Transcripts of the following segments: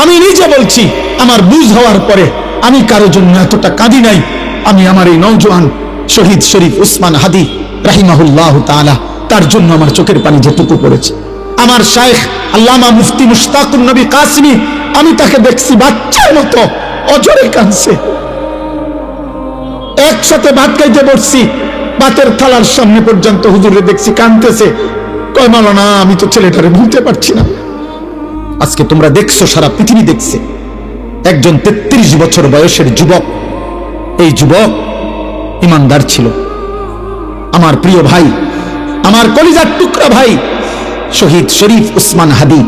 আমি নিজে বলছি, আমার বুঝ হওয়ার পরে আমি কারো জন্য এতটা কাঁদি নাই। আমি আমার এই নওজোয়ান শহীদ শরীফ উসমান হাদি রাহিমাহুল্লাহ তাআলা, তার জন্য আমার চোখের পানি যেটুকু পড়েছে। আমার শাইখ আল্লামা মুফতি মুশতাকুর নবী কাসিমি, আমি তাকে দেখছি বাচ্চার মতো অজরে কাঁদছে। একসাথে ভাত খাইতে বসছি, ভাতের থালার সামনে পর্যন্ত হুজুরে দেখছি কাঁদতেছে। কয় মাওলানা, আমি তো ছেলেটারে ভুলতে পারছি না। আজকে তোমরা দেখছো, সারা পৃথিবী দেখছে, একজন 33 বছর বয়সের যুবক। এই যুবক ইমানদার ছিল। আমার প্রিয় ভাই, আমার কলিজার টুকরা ভাই শহীদ শরীফ উসমান হাদি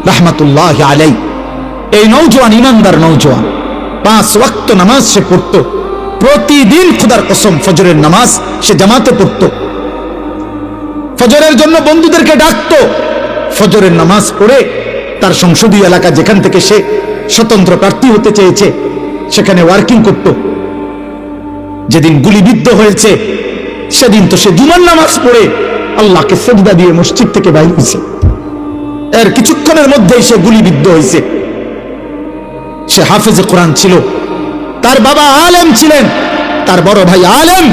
রাহমাতুল্লাহ আলাই, এই নওজোয়ান ইমানদার নওজোয়ান। 5 ওয়াক্ত নামাজ সে পড়তো প্রতিদিন। খোদার কসম, ফজরের নামাজ সে জামাতে পড়তো। ফজরের জন্য বন্ধুদেরকে ডাকতো। ফজরের নামাজ পড়ে তার সংসদীয় এলাকা, যেখান থেকে সে স্বতন্ত্র প্রার্থী হতে চেয়েছে, সেখানে ওয়ার্কিং করত। যেদিন গুলিবিদ্ধ হয়েছে সেদিন তো সে জুমার নামাজ পড়ে আল্লাহকে সেজদা দিয়ে মসজিদ থেকে বাইর হয়েছে। এর কিছুক্ষণের মধ্যেই সে গুলিবিদ্ধ হয়েছে। সে হাফেজে কোরআন ছিল, তার বাবা আলেম ছিলেন, তার বড় ভাই আলেম,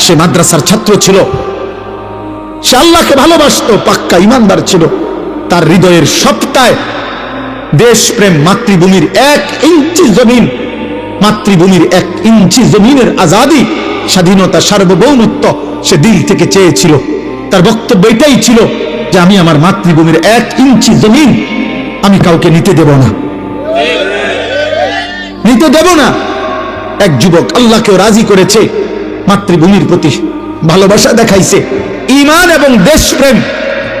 সে মাদ্রাসার ছাত্র ছিল, সে আল্লাহকে ভালোবাসতো, পাক্কা ইমানদার ছিল। তার হৃদয়ের সপ্তাহে দেশপ্রেম, মাতৃভূমির 1 ইঞ্চি জমিন, মাতৃভূমির 1 ইঞ্চি জমিনের আজাদি, স্বাধীনতা, সার্বভৌমত্ব সে দিল থেকে চেয়েছিল। তার বক্তব্য এটাই ছিল যে আমি আমার মাতৃভূমির 1 ইঞ্চি জমিন আমি কাউকে নিতে দেব না, নিতে দেব না। এক যুবক আল্লাহকেও রাজি করেছে, মাতৃভূমির প্রতি ভালোবাসা দেখাইছে, ঈমান এবং দেশপ্রেম,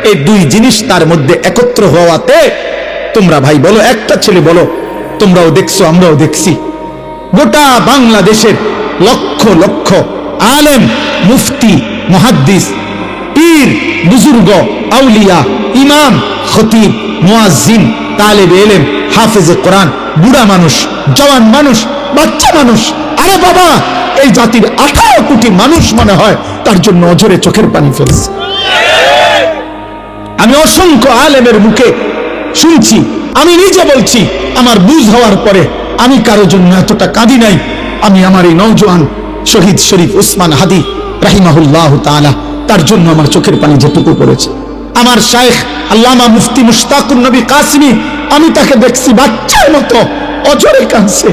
এই 2 জিনিস তার মধ্যে একত্র হওয়াতে, তোমরা ভাই বলো, একটা ছেলে বলো, তোমরাও দেখছো, আমরাও দেখছি, গোটা বাংলাদেশের লক্ষ লক্ষ আলেম, মুফতি, মুহাদ্দিস, পীর, বুজুর্গ, আউলিয়া, ইমাম, খতিব, মুয়াজ্জিন, তালেবে ইলম, হাফেজে কোরআন, বুড়া মানুষ, জওয়ান মানুষ, বাচ্চা মানুষ, আরে বাবা, এই জাতির 18 কোটি মানুষ মনে হয় তার জন্য অঝরে চোখের পানি ফেলছে। আমি অসংখ্য আলেমের মুখে শুনছি, আমি নিজে বলছি, আমার বুঝ হওয়ার পরে আমি কারো জন্য এতটা কাঁদি নাই। আমি আমার এই নওজোয়ান শহীদ শরীফ উসমান হাদি রাহিমাহুল্লাহ তাআলা, তার জন্য আমার চোখের পানি যেটুকু পড়েছে। আমার শাইখ আল্লামা মুফতি মুশতাকুর নবী কাসিমি, আমি তাকে দেখছি বাচ্চার মতো অজরে কাঁদছে।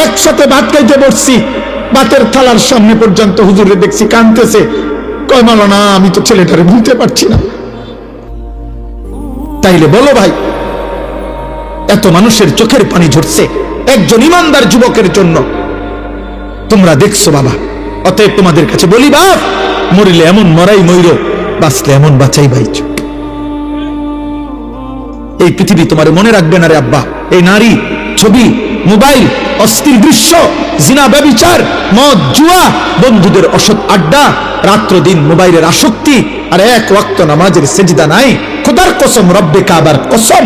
একসাথে ভাত খাইতে বসছি, ভাতের থালার সামনে পর্যন্ত হুজুরে দেখছি কাঁদতেছে। কয় মাওলানা, আমি তো ছেলেটারে ভুলতে পারছি না। তাইলে বলো ভাই, এত মানুষের চোখের পানি ঝরছে একজন ইমানদার যুবকের জন্য, তোমরা দেখছো বাবা। অতএব তোমাদের কাছে বলি, বাপ, মরিলে এমন মরাই মইরো, বাঁচলে এমন বাঁচাই বাইচ। এই পৃথিবী তোমার মনে রাখবে না রে আব্বা। এই নারী, ছবি, মোবাইল, অস্থির দৃশ্য, জিনা, ব্যভিচার, মদ, জুয়া, বন্ধুদের অসৎ আড্ডা, রাত্র দিন মোবাইলের আসক্তি, আর 1 ওয়াক্ত নামাজের সেজদা নাই। খোদার কসম, রব্বে কাবার কসম,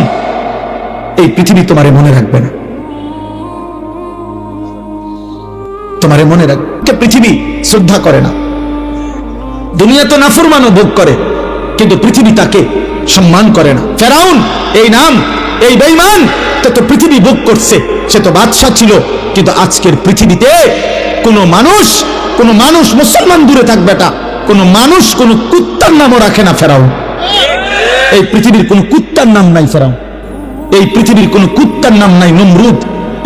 এই পৃথিবী তোমারে মনে রাখবে না, তোমারে মনে রাখবে। পৃথিবী শ্রদ্ধা করে না। দুনিয়া তো নাফরমানও ভোগ করে, কিন্তু পৃথিবী তাকে সম্মান করে না। ফেরাউন, এই নাম, এই বেঈমান, তো পৃথিবী ভোগ করছে, সে তো বাদশা ছিল, কিন্তু আজকের পৃথিবীতে কোনো মানুষ মুসলমান দূরে থাকবে, কোনো মানুষ কোনো কুত্তার নামও রাখে না ফেরাউন। এই পৃথিবীর কোনো কুত্তার নাম নাই ফেরাউন, এই পৃথিবীর কোনো কুত্তার নাম নাই নমরুদ,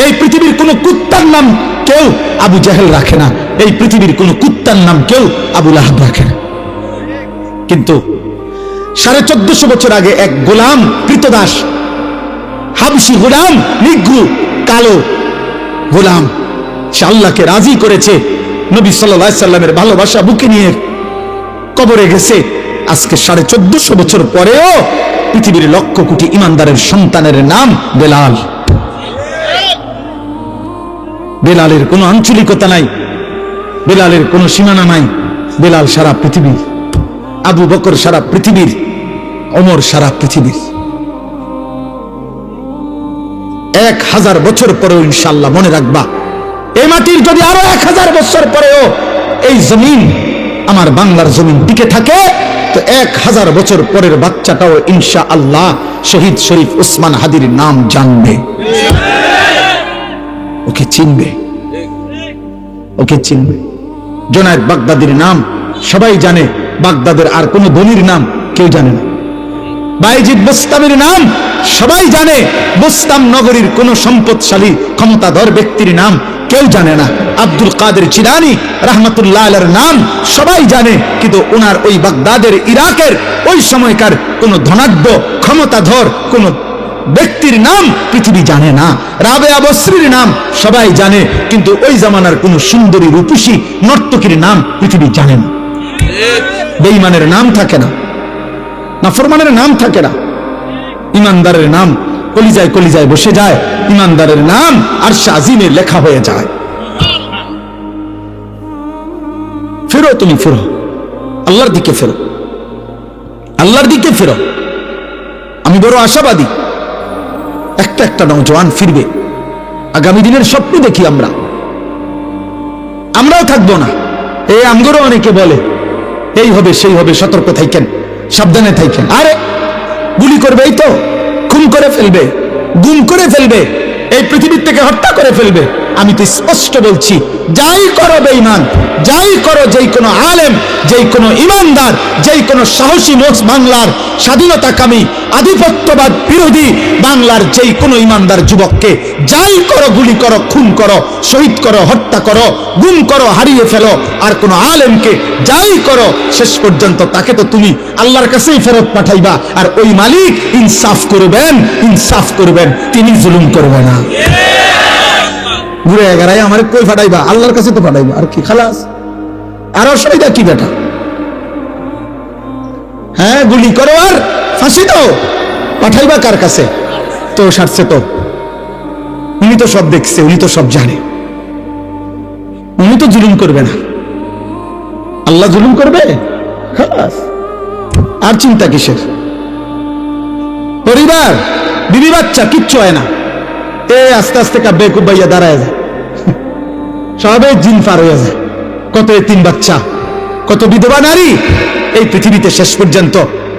এই পৃথিবীর কোনো কুত্তার নাম কেউ আবু জাহেল রাখে না, এই পৃথিবীর কোনো কুত্তার নাম কেউ আবু লাহাব রাখে না। কিন্তু 1450 বছর আগে এক গোলাম, কৃতদাস, হাবশি গোলাম, নিগ্রু, কালো গোলাম, সে আল্লাহকে রাজি করেছে, নবী সাল্লাল্লাহু আলাইহি সাল্লামের ভালোবাসা বুকে নিয়ে কবরে গেছে। আজকে 1450 বছর পরেও পৃথিবীর লক্ষ কোটি ইমানদারের সন্তানের নাম বেলাল। বেলালের কোনো আঞ্চলিকতা নাই, বেলালের কোনো সীমানা নাই। বেলাল সারা পৃথিবীর, আবু বকর সারা পৃথিবীর, ওমর সারা পৃথিবীর। 1000 বছর পরেও ইনশাআল্লাহ মনে রাখবা, এই মাটির যদি আরো 1000 বছর পরেও এই জমিন, আমার বাংলার জমিন টিকে থাকে, তো 1000 বছর পরের বাচ্চাটাও ইনশাআল্লাহ শহীদ শরীফ ওসমান হাদির নাম জানবে, ওকে চিনবে, ওকে চিনবে। জুনায়েদ বাগদাদির নাম সবাই জানে, বাগদাদের আর কোন ধনীর নাম কেউ জানে না। বাইজিদ বোস্তামির নাম সবাই জানে, বোস্তাম নগরীর কোন সম্পদশালী ক্ষমতাধর ব্যক্তির নাম কেউ জানে না। আব্দুল কাদের জিলানী রাহমাতুল্লাহ আলাইহির নাম সবাই জানে, কিন্তু ওনার ওই বাগদাদের ইরাকের ওই সময়কার কোন ধনাঢ্য ক্ষমতাধর কোন ব্যক্তির নাম পৃথিবী জানে না। রাবেয়া বসরির নাম সবাই জানে, কিন্তু ওই জামানার কোন সুন্দরী রূপসী নর্তকীর নাম পৃথিবী জানে না। বেঈমানের নাম থাকে না, নাফরমানের নাম থাকে না, ইমানদারের নাম কলিজায় কলিজায় বসে যায়, ইমানদারের নাম আরশে আজিমে লেখা হয়ে যায়। ফেরো, তুমি ফেরো, আল্লাহর দিকে ফেরো, আল্লাহর দিকে ফেরো। আমি বড় আশাবাদী, একটা একটা নওজোয়ান ফিরবে। আগামী দিনের স্বপ্ন দেখি আমরাও থাকবো না। এই আমগরও অনেকে বলে এই হবে সেই হবে, সতর্ক থাকেন, সাবধানে থাকেন। আরে গুলি করবে, এই তো খুন করে ফেলবে, গুম করে ফেলবে, এই পৃথিবীর থেকে হত্যা করে ফেলবে। আমি তো স্পষ্ট বলছি, যাই করো বেঈমান, যাই করো যেই কোনো আলেম, যেই কোনো ইমানদার, যেই কোনো সাহসী বাংলার স্বাধীনতাকামী আধিপত্যবাদ বিরোধী বাংলার যেই কোনো ইমানদার যুবককে যাই করো, গুলি করো, খুন করো, শহীদ করো, হত্যা করো, গুম করো, হারিয়ে ফেলো, আর কোনো আলেমকে যাই করো, শেষ পর্যন্ত তাকে তো তুমি আল্লাহর কাছেই ফেরত পাঠাইবা। আর ওই মালিক ইনসাফ করবেন, ইনসাফ করবেন, তিনি জুলুম করবে না। ঘুরে এগারাই আমার কই ফাটাইবা, আল্লাহর কাছে তো ফাটাইবা, আর কি খালাস। আর অসুবিধা কি বেটা? হ্যাঁ, গুলি করো আর ফাঁসি দাও, পাঠাইবা কার কাছে? তো সারছে তো, উনি তো সব দেখছে, উনি তো সব জানে, উনি তো জুলুম করবে না। আল্লাহ জুলুম করবে? খালাস, আর চিন্তা কিসের? পরিবার, বিবি বাচ্চা কিচ্ছু হয় না, আস্তে আস্তে বেকুব ভাইয়া দাঁড়ায় যায়, সবে জিন পার হয়ে যায়। কত এতিম বাচ্চা, কত বিধবা নারী এই পৃথিবীতে শেষ পর্যন্ত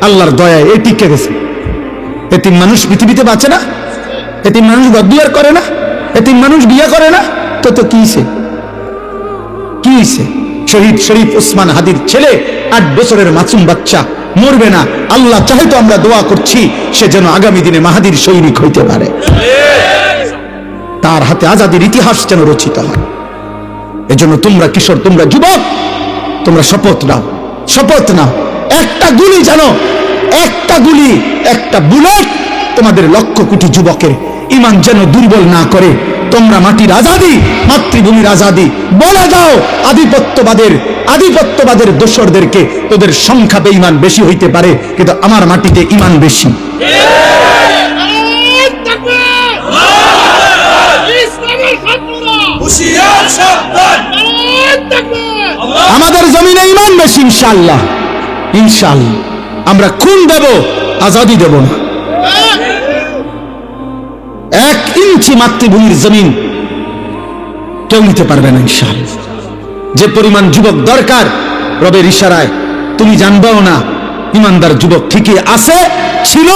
আল্লাহর দয়ায় এই টিকে গেছে। এতিম মানুষ পৃথিবীতে বাঁচে না, এতিম মানুষ গদ্দুয়ার করে না, এতিম মানুষ বিয়ে করে না, তো তো কি হইছে? শহীদ শরীফ ওসমান হাদির ছেলে 8 বছরের মাসুম বাচ্চা মরবে না। আল্লাহ চাহে তো আমরা দোয়া করছি সে যেন আগামী দিনে মাহাদির সৈনিক হইতে পারে, তার হাতে আজাদির ইতিহাস যেন রচিত হয়। এজন্য তোমরা কিশোর, তোমরা যুবক, তোমরা শপথ নাও, শপথ নাও, একটা গুলি জানো, একটা গুলি, একটা বুলেট তোমাদের লক্ষ কোটি যুবকের ইমান যেন দুর্বল না করে। তোমরা মাটির আজাদি, মাতৃভূমির আজাদি বলে দাও আধিপত্যবাদের দোসরদেরকে, তোদের সংখ্যা বেঈমান বেশি হইতে পারে, কিন্তু আমার মাটিতে ইমান বেশি। আমাদের জমিনে ইমান বেশি, ইনশাআল্লাহ, ইনশাআল্লাহ। আমরা খুন দেব, আজাদি দেব না। 1 ইঞ্চি মাতৃভূমির জমিন কেউ নিতে পারবে না, ইনশাআল্লাহ। যে পরিমাণ যুবক দরকার রবের ইশারায়, তুমি জানবাও না, ইমানদার যুবক ঠিকই আছে, ছিল,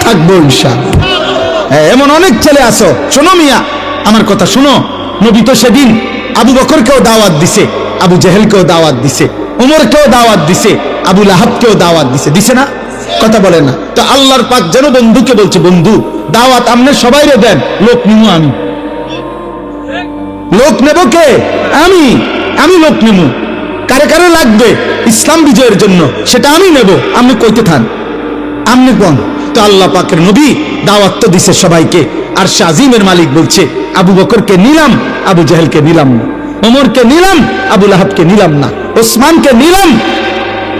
থাকবো ইনশাআল্লাহ। এমন অনেক ছেলে আছো, শোনো মিয়া, আমার কথা শোনো। নবী তো সেদিন আবু বকরকেও দাওয়াত দিছে, আবু জেহেলকেও দাওয়াত দিছে, ওমরকেও দাওয়াত দিছে, আবু লাহাবকেও দাওয়াত দিছে, দিছে না? কথা বলে না তো? আল্লাহর পাক যেন বন্ধুকে বলছে, বন্ধু দাওয়াত আমনে সবাইরে দেন, লোক নিব আমি। লোক নেব কে? আমি লোক নেব। কারে কারে লাগবে ইসলাম বিজয়ের জন্য, সেটা আমি নেব। আপনি কইতে থান, আপনি কোন? তো আল্লাহ পাকের নবী দাওয়াত তো দিছে সবাইকে। আর শাজিমের মালিক বলছে, আবু বকরকে নিলাম, আবু জেহেলকে নিলাম না, ওমরকে নিলাম, আবু লাহাবকে নিলাম না, ওসমানকে নিলাম,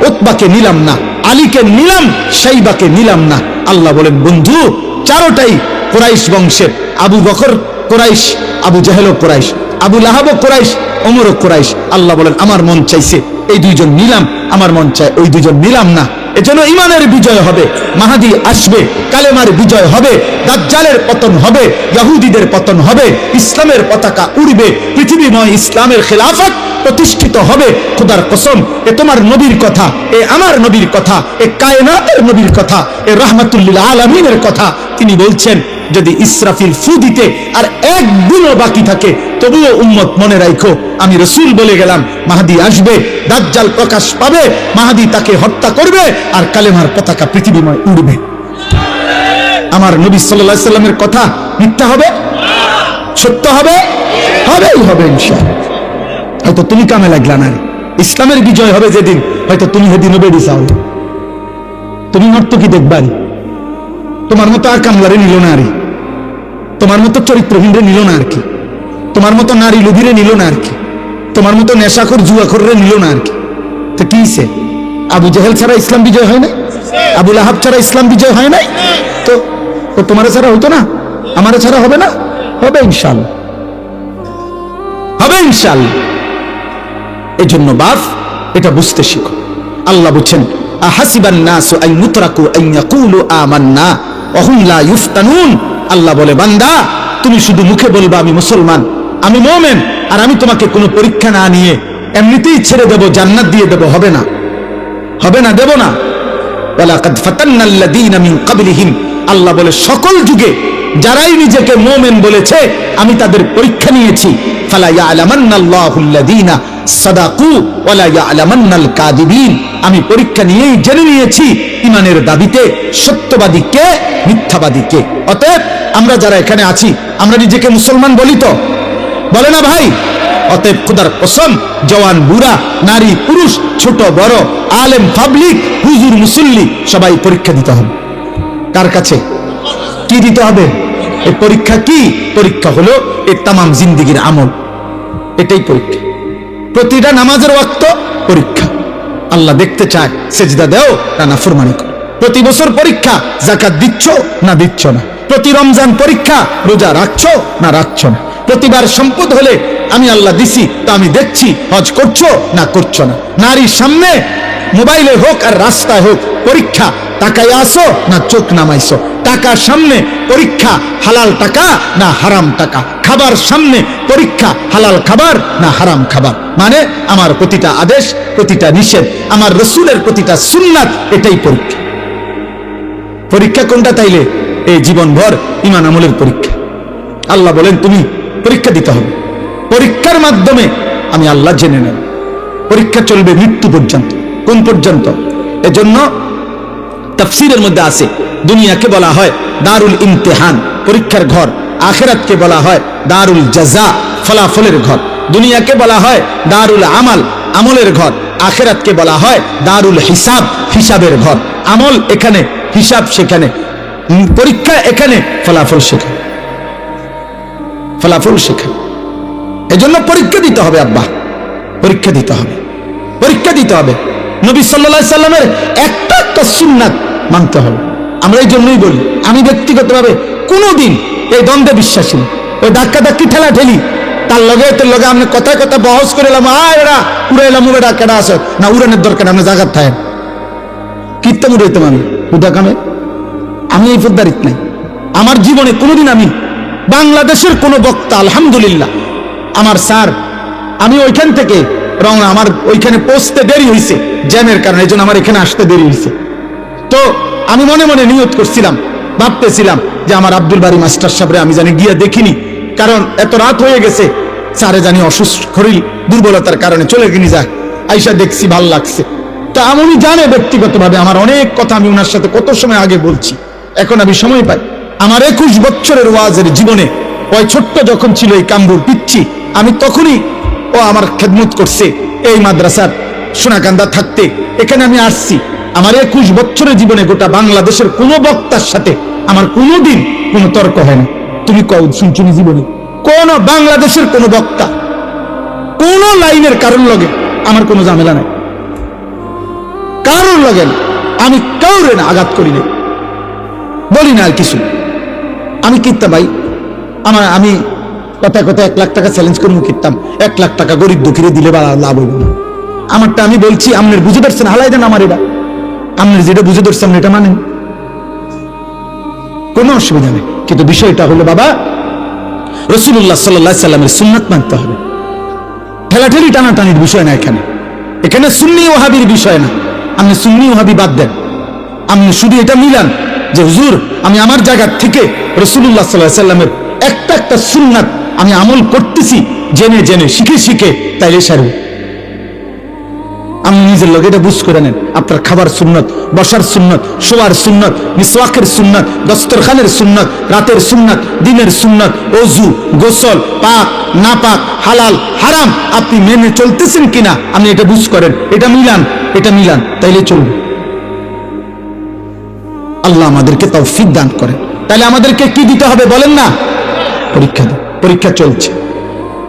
উতবাকে নিলাম না, আলীকে নিলাম, শাইবাকে নিলাম না। আল্লাহ বলেন, বন্ধু চারোটাই কুরাইশ বংশের। আবু বকর কুরাইশ, আবু জেহেলও কুরাইশ, আবু লাহাবও কুরাইশ, ওমরও কুরাইশ। আল্লাহ বলেন, আমার মন চাইছে এই 2 জন নিলাম, আমার মন চায় ওই 2 জন নিলাম না। এজন্য ঈমানের বিজয় হবে, মাহদী আসবে, কালেমার বিজয় হবে, দাজ্জালের পতন হবে, ইহুদিদের পতন হবে, ইসলামের পতাকা উড়বে, পৃথিবীময় ইসলামের খেলাফত প্রতিষ্ঠিত হবে। খোদার কসম, এ তোমার নবীর কথা, এ আমার নবীর কথা, এ কায়নাতের নবীর কথা, এ রাহমাতুল আলামিনের কথা। তিনি বলছেন, যদি ইসরাফিল ফু দিতে আর একদিনও বাকি থাকে, তবুও উম্মত মনে রাখো, আমি রাসূল বলে গেলাম, মাহদী আসবে, দাজ্জাল প্রকাশ পাবে, মাহদী তাকে হত্যা করবে, আর কালেমার পতাকা পৃথিবীময় উড়বে। আমার নবী সাল্লাল্লাহু আলাইহি সাল্লামের কথা মিথ্যা হবে? সত্য হবে? হবেই হবে ইনশাআল্লাহ। হয়তো তুমি কামে লাগলা না, ইসলামের বিজয় হবে যেদিন, হয়তো তুমি সেদিনও বেড়ে চাও। তুমি নর্তকী দেখবানি, তোমার মতো আর কামলারে নিল না, আরে তোমার মতো চরিত্রহীনরে নিল না আর কি, তোমার মতো নারী লোভীরে নিল না আর কি, তোমার মতো নেশাখোর জুয়াখোররে নিল না আর কি। তো কি হইছে? আবু জেহেল ছাড়া ইসলাম বিজয় হয় না? আবু লাহাব ছাড়া ইসলাম বিজয় হয় নাই? তো তোমার ছাড়া হইতো না? আমার ছাড়া হবে না? হবে ইনশাআল্লাহ, হবে ইনশাআল্লাহ। এই জন্য বাপ, এটা বুঝতে শিখো। আল্লাহ বলছেন, আহাসিবান নাসু আন ইউতরাকু আন ইয়াকুলু আমান্না ওয়া হুম লা ইফতানুন। আল্লাহ বলে, বান্দা তুমি শুধু মুখে বলবা আমি মুসলমান, আমি মুমিন, আর আমি তোমাকে কোনো পরীক্ষা না নিয়ে এমনিতেই ছেড়ে দেব, জান্নাত দিয়ে দেব, হবে না, হবে না, দেব না। ওয়ালাকাদ ফাতান্নাল্লাযীনা মিন ক্বাবলিহিম, আল্লাহ বলে সকল যুগে যারাই নিজেকে মুমিন বলেছে আমি তাদের পরীক্ষা নিয়েছি। ফালা ইয়ালামান্নাল্লাহুল্লাযীনা সাদাকু ওয়ালা ইয়ালামান্নাল কাযিবিন, আমি পরীক্ষা নিয়েই জেনে নিয়েছি ঈমানের দাবিতে সত্যবাদী কে, মিথ্যাবাদী কে। অতএব আমরা যারা এখানে আছি, আমরা নিজেকে মুসলমান বলি তো, বলে না ভাই? অতএব খোদার কসম, জওয়ান বুড়া, নারী পুরুষ, ছোট বড়, আলেম পাবলিক, হুজুর মুসল্লি, সবাই পরীক্ষা দিতে হবে। কার কাছে? কি দিতে হবে? এই পরীক্ষা কি? পরীক্ষা হলো এই তামাম জিন্দেগির আমল, এটাই পরীক্ষা। প্রতিটা নামাজের ওয়াক্ত পরীক্ষা। আল্লাহ দেখতে চায় সেজদা দেও না নাফরমানি করো। প্রতি বছর পরীক্ষা, যাকাত দিচ্ছ না দিচ্ছ না। প্রতি রমজান পরীক্ষা, রোজা রাখছো না রাখছো না। প্রতিবার সম্পদ হলে আমি আল্লাহ দিছি তা আমি দেখছি, হজ করছো না করছো না। নারীর সামনে মোবাইলে হোক আর রাস্তায় হোক পরীক্ষা, টাকায় আসো না চোখ নামাইছো। টাকার সামনে পরীক্ষা, হালাল টাকা না হারাম টাকা। খাবার সামনে পরীক্ষা, হালাল খাবার না হারাম খাবার। মানে আমার প্রতিটা আদেশ, প্রতিটা নিষেধ, আমার রাসূলের প্রতিটা সুন্নাত, এটাই পরীক্ষা। পরীক্ষা কোনটা তাইলে? এই জীবনভর ঈমান আমলের পরীক্ষা। আল্লাহ বলেন তুমি পরীক্ষা দিতে হবে। পরীক্ষার মাধ্যমে আমি আল্লাহ জেনে নেব। পরীক্ষা চলবে মৃত্যু পর্যন্ত। কোন পর্যন্ত? এজন্য তাফসীরের মধ্যে আছে, দুনিয়াকে বলা হয় দারুল ইমতিহান, পরীক্ষার ঘর। আখিরাতকে বলা হয় দারুল জাযা, ফলাফলের ঘর। দুনিয়াকে বলা হয় দারুল আমাল, আমলের ঘর। আখিরাতকে বলা হয় দারুল হিসাব, হিসাবের ঘর। আমল এখানে, হিসাব সেখানে, পরীক্ষা এখানে, ফলাফল সেখানে, ফলাফল সেখানে। এজন্য পরীক্ষা দিতে হবে আব্বা, পরীক্ষা দিতে হবে, পরীক্ষা দিতে হবে। নবী সাল্লাল্লাহু আলাইহি সাল্লামের একটা একটা সুন্নাত মানতে হবে। আমরা এই জন্যই বলি, আমি ব্যক্তিগতভাবে কোনোদিন এই দ্বন্দ্বে বিশ্বাসী না। ওই ধাক্কা ধাক্কি ঠেলা ঠেলি, তার লগে তোর লগে আমি কথায় কথা বহস করে এলাম, এরা উড়াইলাম, উড়ে কেডা আছে না, উড়ানোর দরকার, আমরা জায়গার থাকেন কীর্তন উড়াইতাম আমি উদা কামে। আমি এই ফুদ্দারিত নাই। আমার জীবনে কোনোদিন আমি বাংলাদেশের কোনো বক্তা, আলহামদুলিল্লাহ আমার স্যার, আমি ওইখান থেকে রওনা, আমার ওইখানে পৌঁছতে দেরি হয়েছে জ্যামের কারণে, এই জন্য আমার এখানে আসতে দেরি হয়েছে। তো আমি মনে মনে নিয়ত করছিলাম, ভাবতেছিলাম যে আমার আব্দুল বারী মাস্টার সাহেবরে আমি জানি গিয়ে দেখিনি, কারণ এত রাত হয়ে গেছে, স্যারে জানি অসুস্থ, শরীর দুর্বলতার কারণে চলে গিয়ে যায়। আইসা দেখছি ভাল লাগছে। তো আমি জানে ব্যক্তিগতভাবে আমার অনেক কথা আমি ওনার সাথে কত সময় আগে বলছি, এখন আমি সময় পাই। আমার 21 বছরের ওয়াজের জীবনে ওই ছোট্ট যখন ছিল এই কামরুর পিচ্ছি, আমি তখনই ও আমার খেদমত করছে এই মাদ্রাসার সোনাকান্দা থাকতে। এখানে আমি আসছি, আমার 21 বছরের জীবনে গোটা বাংলাদেশের কোনো বক্তার সাথে আমার কোনোদিন কোনো তর্ক হয় না। তুমি কও শুনছুনি জীবনে কোন বাংলাদেশের কোনো বক্তা কোন লাইনের কারণ লগে আমার কোনো ঝামেলা নাই, কারণ লগে না। আমি কাউরে না আঘাত করি না, বলি না আর কিছু। আমি কিত্তা ভাই, আমি কথায় কথায় 1 লাখ টাকা চ্যালেঞ্জ করবো, কিনতাম 1 লাখ টাকা গরিব দুঃখীরে দিলে বা লাভ হইব না। আমারটা আমি বলছি, আপনার বুঝে পারছেন, হালাই দেন আমার। এটা আপনি যেটা বুঝে ধরছেন এটা মানেন, কোনো অসুবিধা নেই। কিন্তু বিষয়টা হলো বাবা, রাসূলুল্লাহ সাল্লাল্লাহু আলাইহি সাল্লামের সুন্নাত মানতে হবে। ঠেলাঠেলি টানাটানির বিষয় না এখানে, এখানে সুন্নি ওয়াহাবির বিষয় না। আপনি সুন্নি ওয়াহাবি বাদ দেন, আপনি শুধু এটা মিলান যে হুজুর আমি আমার জায়গা থেকে রাসূলুল্লাহ সাল্লাল্লাহু আলাইহি সাল্লামের একটা একটা সুন্নাত আমি আমল করতেছি জেনে জেনে শিখে শিখে, তাইলে সারু। আপনি নিজের লোক এটা বুঝ করে নেন। আপনার খাবার সুন্নত, বসার সুন্নত, শোয়ার সুন্নত, মিসওয়াকের সুন্নত, দস্তরখানের সুন্নত, রাতের সুন্নত, দিনের সুন্নত, ওযু, গোসল, পাক না পাক, হালাল হারাম আপনি মেনে চলতেছেন কিনা আপনি এটা বুঝ করেন, এটা মিলান, এটা মিলান, তাইলে চলবে। আল্লাহ আমাদেরকে তৌফিক দান করেন। তাহলে আমাদেরকে কি দিতে হবে বলেন না? পরীক্ষা দিন। পরীক্ষা চলছে,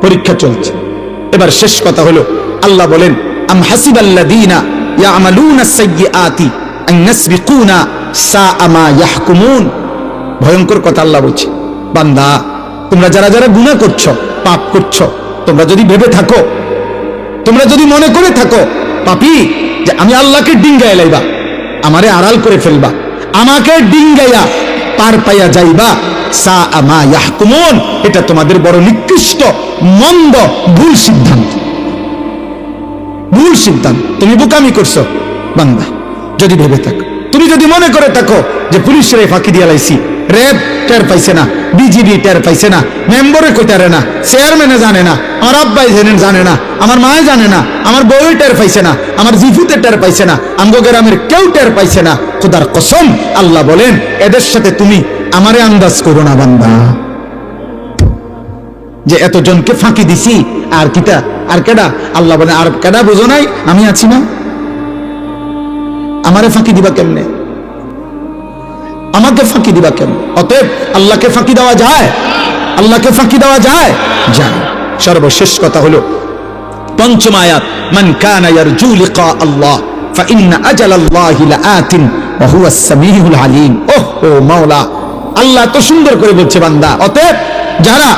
পরীক্ষা চলছে। এবার শেষ কথা হলো, আল্লাহ বলেন আম হাসিবাল্লাযীনা ইয়ামালুনা সাইয়্যাতি আন ইয়াসবিকুনা সাআ মা ইয়াহকুমুন। ভয়ঙ্কর কথা আল্লাহ বলছে, বান্দা তোমরা যারা যারা গুনাহ করছো, পাপ করছো, তোমরা যদি ভেবে থাকো, তোমরা যদি মনে করে থাকো পাপী যে আমি আল্লাহকে ডিঙ্গায় লাইবা, আমারে আড়াল করে ফেলবা, আমাকে ডিঙ্গাইয়া পার পাইয়া যাইবা, সাআ মা ইয়াহকুমুন, এটা তোমাদের বড় নিকৃষ্ট মন্দ ভুল সিদ্ধান্ত, ভুল সিদ্ধান্ত। তুমি বোকামি করছো বান্দা যদি ভেবে থাকো। তুমি যদি মনে করে থাকো যে পুলিশের ফাঁকি দিয়া লাইছি, র্যাব টের পাইছে না, বিজিবি টের পাইছে না, মেম্বরে কইতারে না, চেয়ারম্যানে জানে না, আমার আব্বাই জানে না, আমার মায়ে জানে না, আমার বউই টের পাইছে না, আমার জিফুতে টের পাইছে না, আমগো গ্রামের কেউ টের পাইছে না। খোদার কসম আল্লাহ বলেন এদের সাথে তুমি আমারে আন্দাজ করো না বান্দা, যে এতজনকে ফাঁকি দিছি আর কিটা আর কেডা। আল্লাহ বলেন আর কেডা বুঝো নাই, আমি আছি না, আমারে ফাঁকি দিবা কেমনে, আমাকে ফাঁকি দিবা কেমনে? অতএব আল্লাহকে ফাঁকি দেওয়া যায়, আল্লাহকে ফাঁকি দেওয়া যায় যায়। সর্বশেষ কথা হলো পঞ্চম আয়াত, মান কানা ইয়ারজু লিকা আল্লাহ ফাইন্না আজালাল্লাহি লাআতিন ওয়া হুয়াস সামিউল আলিম। ওহ মাওলা, আল্লাহ তো সুন্দর করে বলছে বান্দা, অতএব যারা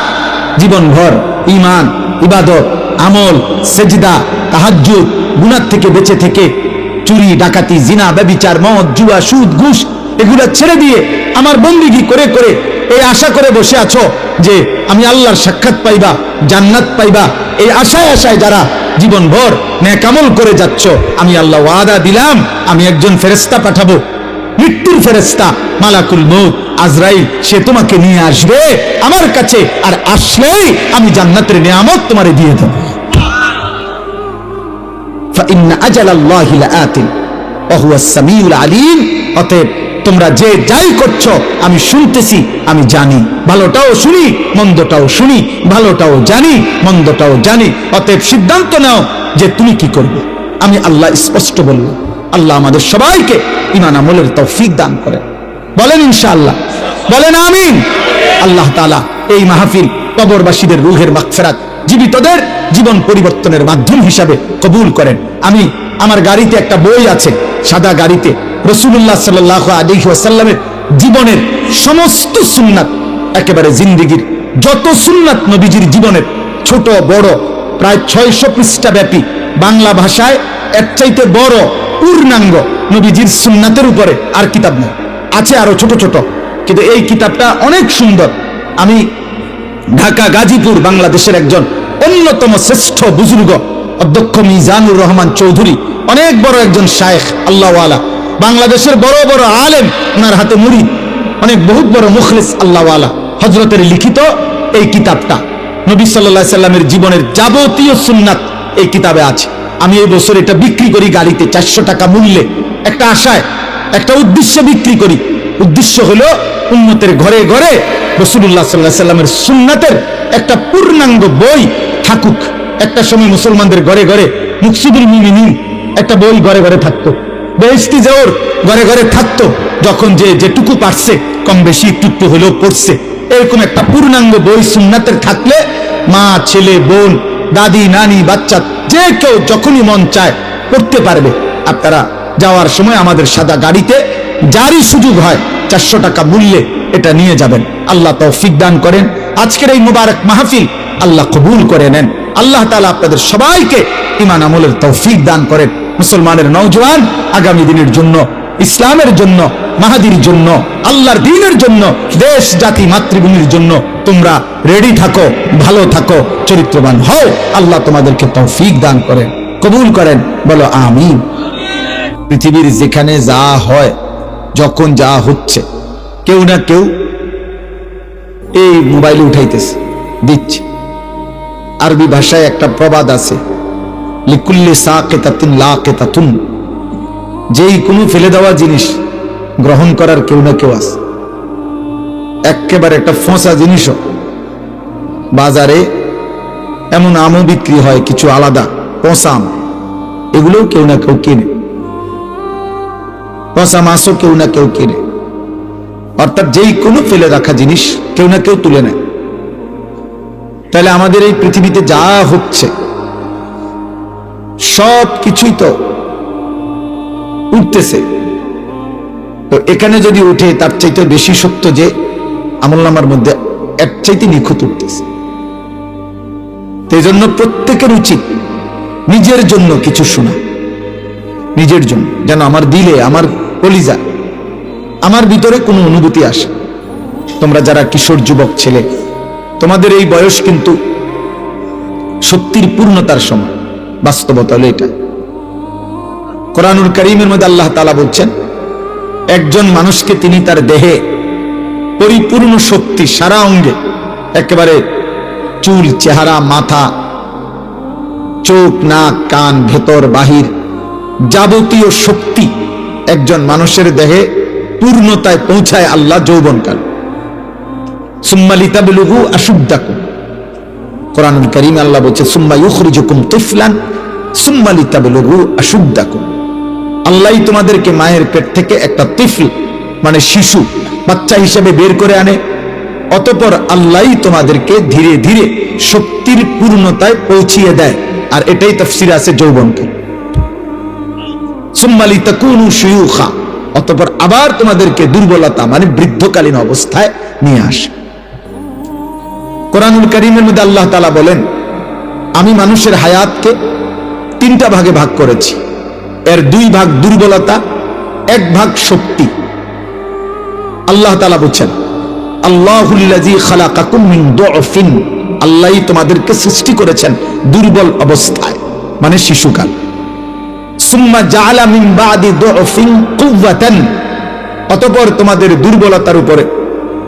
জীবনভর ঈমান, ইবাদত, আমল, সেজদা, তাহাজ্জুদ, গুনাহ থেকে বেঁচে থেকে চুরি, ডাকাতি, জিনা, ব্যভিচার, মদ, জুয়া, সুদ, ঘুষ এগুলা ছেড়ে দিয়ে আমার বন্দেগী করে করে এই আশা করে বসে আছো যে আমি আল্লাহর সাক্ষাৎ পাইবা, জান্নাত পাইবা, এই আশায় আশায় যারা জীবনভর নেক আমল করে যাচ্ছ, আমি আল্লাহ ওয়াদা দিলাম আমি একজন ফেরেশতা পাঠাবো, মৃত্যুর ফেরেশতা মালাকুল মউত আজরাইল, সে তোমাকে নিয়ে আসবে আমার কাছে, আর আসলেই আমি জান্নাতের নিয়ামত তোমারে দিয়ে দেব। ফাইন্না আজালাল্লাহি লাআতিন ওয়া হুয়াস সামিউল আলিম। অতএব তোমরা যে যাই করছো আমি শুনতেছি, আমি জানি, ভালোটাও শুনি মন্দটাও শুনি, ভালোটাও জানি মন্দটাও জানি। অতএব সিদ্ধান্ত নাও যে তুমি কি করবে। আমি আল্লাহ স্পষ্ট বললাম। আল্লাহ আমাদের সবাইকে ঈমান আমলের তৌফিক দান করেন, বলেন ইনশাআল্লাহ, বলেন আমিন। আল্লাহ তাআলা এই মাহফিল কবরবাসীদের রূহের মাগফিরাত, জীবিতদের জীবন পরিবর্তনের মাধ্যম হিসাবে কবুল করেন। আমি আমার গাড়িতে একটা বই আছে, সাদা গাড়িতে রাসূলুল্লাহ সাল্লাল্লাহু আলাইহি ওয়াসাল্লামের জীবনের সমস্ত সুন্নাত, একেবারে জিন্দেগীর যত সুন্নাত নবীজির জীবনের ছোট বড় প্রায় 600 পৃষ্ঠা ব্যাপী, বাংলা ভাষায় এর চাইতে বড় পূর্ণাঙ্গ নবীজির সুন্নাতের উপরে আর কিতাব নেই। আছে আরো ছোট ছোট, কিন্তু এই কিতাবটা অনেক সুন্দর। আমি ঢাকা গাজীপুর বাংলাদেশের একজন অন্যতম শ্রেষ্ঠ বুজুর্গ অধ্যক্ষ মিজানুর রহমান চৌধুরী, অনেক বড় একজন শায়েখ আল্লাহওয়ালা, বাংলাদেশের বড় বড় আলেম, ওনার হাতে মুরিদ, অনেক বহুত বড় মুখলিস আল্লাহওয়ালা হযরতের লিখিত এই কিতাবটা, নবী সাল্লাল্লাহু আলাইহি সাল্লামের জীবনের যাবতীয় সুন্নাত এই কিতাবে আছে। আমি এই বছর এটা বিক্রি করি গাড়িতে 400 টাকা মূল্যে, একটা আশায়, একটা উদ্দেশ্যে বিক্রি করি। উদ্দেশ্য হলো উম্মতের ঘরে ঘরে রাসূলুল্লাহ সাল্লাল্লাহু আলাইহি সাল্লামের সুন্নাতের একটা পূর্ণাঙ্গ বই থাকুক। একটা সময় মুসলমানদের ঘরে ঘরে মুকসিদুল মুমিনিন একটা বই ঘরে ঘরে থাকতো, বেহেশতি জোর ঘরে ঘরে থাকতো, যখন যে যেটুকু পারছে কম বেশি একটু হলেও পড়ছে। এরকম একটা পূর্ণাঙ্গ বই সুন্নাতের থাকলে মা, ছেলে, বোন, দাদি, নানি, বাচ্চা যে কেউ যখনই মন চায় পড়তে পারবে। আপনারা যাওয়ার সময় আমাদের সাদা গাড়িতে যারই সুযোগ হয় 400 টাকা মূল্যে এটা নিয়ে যাবেন। আল্লাহ তৌফিক দান করেন। আজকের এই মুবারক মাহফিল আল্লাহ কবুল করে নেন। আল্লাহ তাআলা আপনাদের সবাইকে ঈমান আমলের তৌফিক দান করেন। মুসলমানের নওজোয়ান আগামী দিনের জন্য ইসলামের জন্য, মাহাদির জন্য, আল্লাহর দ্বীনের জন্য, দেশ জাতি মাতৃভূমির জন্য তোমরা রেডি থাকো, ভালো থাকো, চরিত্রবান হও। আল্লাহ তোমাদেরকে তৌফিক দান করেন, কবুল করেন, বলো আমিন। পৃথিবীর যেখানে যা হয়, যখন যা হচ্ছে, কেউ না কেউ এই মোবাইলে উঠাইতেছে, দিচ্ছে। আরবি ভাষায় একটা প্রবাদ আছে, লিকুল্লি সাকিতাতিন লাকিতাতুন, যেই কোনো ফেলে দেওয়া জিনিস গ্রহণ করার কেউ না কেউ আছে। একেবারে একটা ফসা জিনিসও বাজারে এমন আমও বিক্রি হয়, কিছু আলাদা পচা আম, এগুলোও কেউ না কেউ কিনে। পচা মাছও কেউ না কেউ কিনে। অর্থাৎ যেই কোনো ফেলে রাখা জিনিস কেউ না কেউ তুলে নেয়। তাহলে আমাদের এই পৃথিবীতে যা হচ্ছে সব কিছুই তো উঠতেছে। তো এখানে যদি উঠে, তার চাইতে বেশি সত্য যে আমলনামার মধ্যে এর চাইতে নিখুঁত উঠতেছে। এই জন্য প্রত্যেকের উচিত নিজের জন্য কিছু শোনা, নিজের জন্য, যেন আমার দিলে, আমার কলিজা, আমার ভিতরে কোনো অনুভূতি আসে। তোমরা যারা কিশোর যুবক ছেলে, তোমাদের এই বয়স কিন্তু সত্যির পূর্ণতার সময়। বাস্তবতা হলো এটা। কোরআনুল কারীমের মধ্যে আল্লাহ তাআলা বলছেন, একজন মানুষকে তিনি তার দেহে পরিপূর্ণ শক্তি, সারা অঙ্গে, একেবারে চুল, চেহারা, মাথা, চোখ, নাক, কান, ভেতর বাহির, যাবতীয় শক্তি একজন মানুষের দেহে পূর্ণতায় পৌঁছায় আল্লাহ যৌবনকাল। সুম্মা লিতাবলুগু আশুদ্দাকুম, কোরআনুল কারীমে আল্লাহ বলছে, সুম্মা ইউখরিজুকুম তিফলান সুম্মা লিতাবলুগু আশুদ্দাকুম। আল্লাহই তোমাদেরকে মায়ের পেট থেকে একটা তিফল মানে শিশু, বাচ্চা হিসেবে বের করে আনে। অতঃপর আল্লাহই তোমাদেরকে ধীরে ধীরে শক্তির পূর্ণতায় পৌঁছিয়ে দেয়। আর এটাই তাফসীরে আছে যৌবনকাল। সুম্মা লিতাকুনু শুয়ুখা, অতঃপর আবার তোমাদেরকে দুর্বলতা মানে বৃদ্ধকালীন অবস্থায় নিয়ে আসে। কোরআনুল কারীমের মধ্যে আল্লাহ তাআলা বলেন, আমি মানুষের হায়াতকে 3টা ভাগে ভাগ করেছি। এর 2 ভাগ দুর্বলতা, 1 ভাগ শক্তি। আল্লাহ তাআলা বলেন, আল্লাহুল্লাযী খালাকাকুম মিন দুআফিন, আল্লাহই তোমাদেরকে সৃষ্টি করেছেন দুর্বল অবস্থায় মানে শিশুকাল। সুম্মা জাআলা মিন বাদি দুআফিন কুওয়াতান, অতঃপর তোমাদের দুর্বলতার উপরে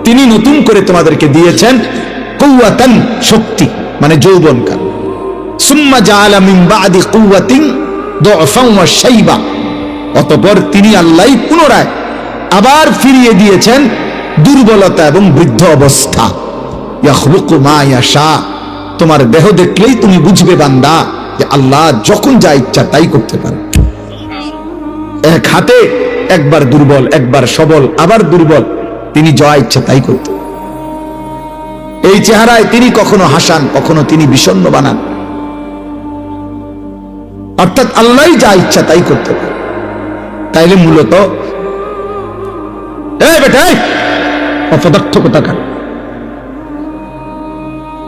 তিনি নতুন করে তোমাদেরকে দিয়েছেন কুওয়াতান, শক্তি মানে যৌবনকাল। সুম্মা জাআলা মিন বাদি কুওয়াতিন দুআফান ওয়া শাইবা, অতঃপর তিনি আল্লাহই পুনরায় আবার ফিরিয়ে দিয়েছেন দুর্বলতা এবং বৃদ্ধ অবস্থা। ইয়াখলুকু মা ইয়াশা, তোমার দেহ দেখলেই তুমি বুঝবে বান্দা যে আল্লাহ যখন যা ইচ্ছা তাই করতে পারে। এক হাতে একবার দুর্বল, একবার সবল, আবার দুর্বল, তিনি যা ইচ্ছা তাই করতে। এই চেহারায় তিনি কখনো হাসান, কখনো তিনি বিষণ্ণ বানান। অর্থাৎ আল্লাহই যা ইচ্ছা তাই করতে পারে। তাইলে মূলত অপদার্থ কোথাকার,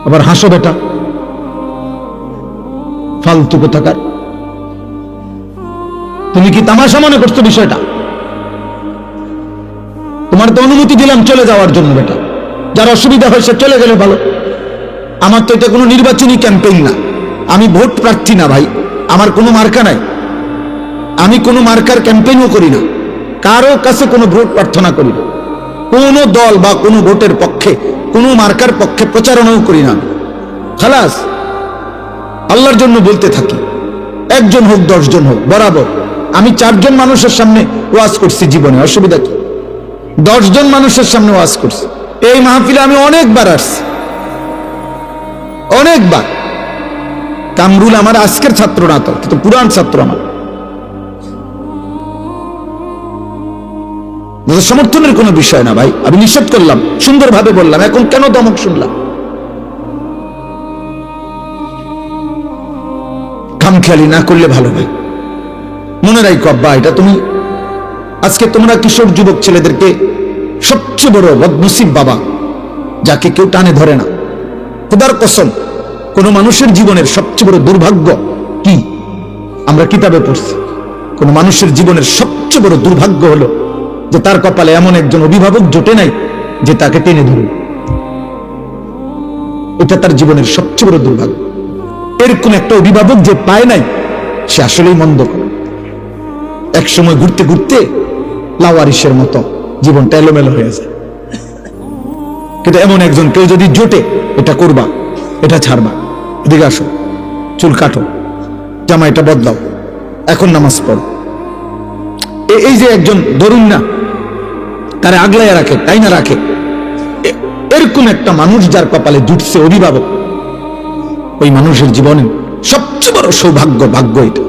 আবার হাসো বেটা, ফালতু কোথাকার। তুমি কি তামাশা মনে করছো বিষয়টা? তোমার তো অনুমতি দিলাম চলে যাওয়ার জন্য বেটা, যার অসুবিধা হয় সে চলে গেলে ভালো। আমার তো এটা কোনো নির্বাচনী ক্যাম্পেইন না, আমি ভোট প্রার্থী না ভাই, আমার কোনো মার্কা নাই, আমি কোনো মার্কার ক্যাম্পেইনও করি না, কারো কাছে কোনো ভোট প্রার্থনা করি না, কোনো দল বা কোনো ভোটের পক্ষে, কোনো মার্কার পক্ষে প্রচারণাও করি না। খালাস, আল্লাহর জন্য বলতে থাকি, 1 জন হোক 10 জন হোক, বরাবর। আমি 4 জন মানুষের সামনে ওয়াজ করছি জীবনে, অসুবিধা কি? 10 জন মানুষের সামনে ওয়াজ করছি। এই মাহফিলে আমি অনেকবার আসছি, অনেকবার। কামরুল আমার আজকের ছাত্র না, তো কিন্তু পুরান ছাত্র আমার। সমর্থনের কোনো বিষয় না ভাই, আমি নিষেধ করলাম, সুন্দরভাবে বললাম, এখন কেন দমক শুনলাম? খামখেয়ালি না করলে ভালো ভাই। মনে রাখো আব্বা, এটা তুমি আজকে তোমরা কিশোর যুবক ছেলেদেরকে সবচেয়ে বড় বদনসিব বাবা, যাকে কেউ টানে ধরে না। খোদার কসম, কোন মানুষের জীবনের সবচেয়ে বড় দুর্ভাগ্য কি আমরা কিতাবে পড়ছি, কোন মানুষের জীবনের সবচেয়ে বড় দুর্ভাগ্য হলো যে তার কপালে এমন একজন অভিভাবক জোটে নাই যে তাকে টেনে ধরবে। এটা তার জীবনের সবচেয়ে বড় দুর্ভাগ্য। এরকম একটা অভিভাবক যে পায় নাই সে আসলেই মন্দ করে। এক সময় ঘুরতে ঘুরতে লাওয়ারিসের মতো জীবনটা এলোমেলো হয়ে যায়। কিন্তু এমন একজন কেউ যদি জোটে, এটা করবা, এটা ছাড়বা, এদিকে আসো, চুল কাটো, জামা এটা বদলাও, এখন নামাজ পড়ো, এই যে একজন ধরুন না তারা আগলাইয়া রাখে, তাই না রাখে, এরকম একটা মানুষ যার কপালে জুটছে অভিভাবক, ওই মানুষের জীবনে সবচেয়ে বড় সৌভাগ্য, ভাগ্য এটা।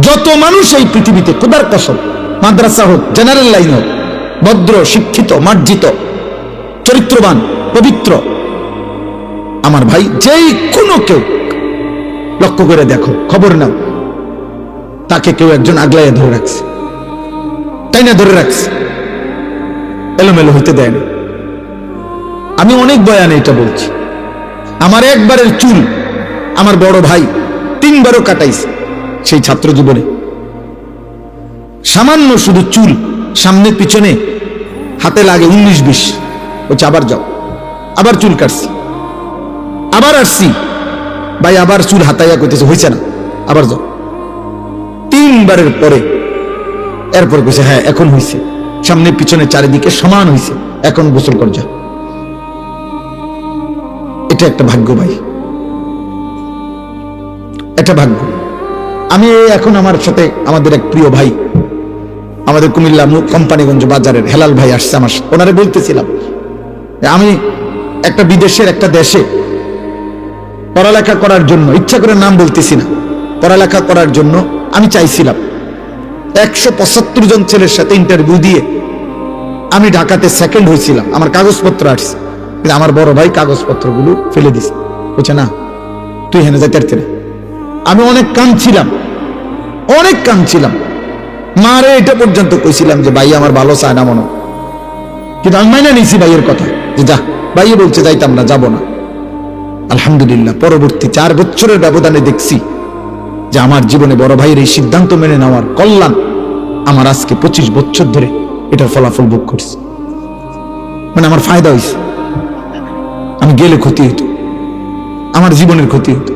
যত মানুষ এই পৃথিবীতে, খোদার কসম, মাদ্রাসা হোক, জেনারেল লাইন হোক, ভদ্র, শিক্ষিত, মার্জিত, চরিত্রবান, পবিত্র, আমার ভাই, যেই কোনো কেউ লক্ষ্য করে দেখো, খবর নাও, তাকে কেউ একজন আগলাইয়া ধরে রাখছে, তাই না? ধরে রাখছে, এলোমেলো হইতে দেয় না। আমি অনেক বয়ানে এটা বলছি। আমার একবারের চুল আমার বড় ভাই 3 বারও কাটাইছে সেই ছাত্র জীবনে। সামান্য শুধু চুল সামনে পিছনে হাতে লাগে 19-20, বলছে আবার যাও, আবার চুল কাটছি, আবার আসছি, ভাই আবার চুল হাতাইয়া করতেছে, হয়েছে না, আবার যাও। 3 বারের পরে এরপর কইছে হ্যাঁ এখন হয়েছে, সামনে পিছনে চারিদিকে সমান হয়েছে, এখন গোসল কর যা। এটা একটা ভাগ্য ভাই, এটা ভাগ্য। আমি এখন আমার সাথে আমাদের এক প্রিয় ভাই, আমাদের কুমিল্লা কোম্পানিগঞ্জ বাজারের হেলাল ভাই আসছে আমার, ওনারে বলতেছিলাম আমি একটা বিদেশের একটা দেশে পড়ালেখা করার জন্য, ইচ্ছা করে নাম বলতেছি না, পড়ালেখা করার জন্য আমি চাইছিলাম। 175 জন ছেলের সাথে ইন্টারভিউ দিয়ে আমি ঢাকাতে সেকেন্ড হয়েছিলাম, আমার কাগজপত্র আসছে, কিন্তু আমার বড় ভাই কাগজপত্রগুলো ফেলে দিছে, বলছে না তুই হেনে যাইতে পারতি না। আমি অনেক কাঁদছিলাম, অনেক কাঁদছিলাম, মারে এটা পর্যন্ত কইছিলাম যে ভাই আমার ভালো চায় না মনে, কিন্তু আমি মাইনা নিয়েছি ভাইয়ের কথা যে যা, ভাইয়ে বলছে যাইতাম না, যাব না। আলহামদুলিল্লাহ পরবর্তী 4 বছরের ব্যবধানে দেখছি যে আমার জীবনে বড় ভাইয়ের এই সিদ্ধান্ত মেনে নেওয়ার কল্যাণ আমার আজকে 25 বছর ধরে এটার ফলাফল ভোগ করছি। মানে আমার ফায়দা হয়েছে, আমি গেলে ক্ষতি হতো, আমার জীবনের ক্ষতি হতো।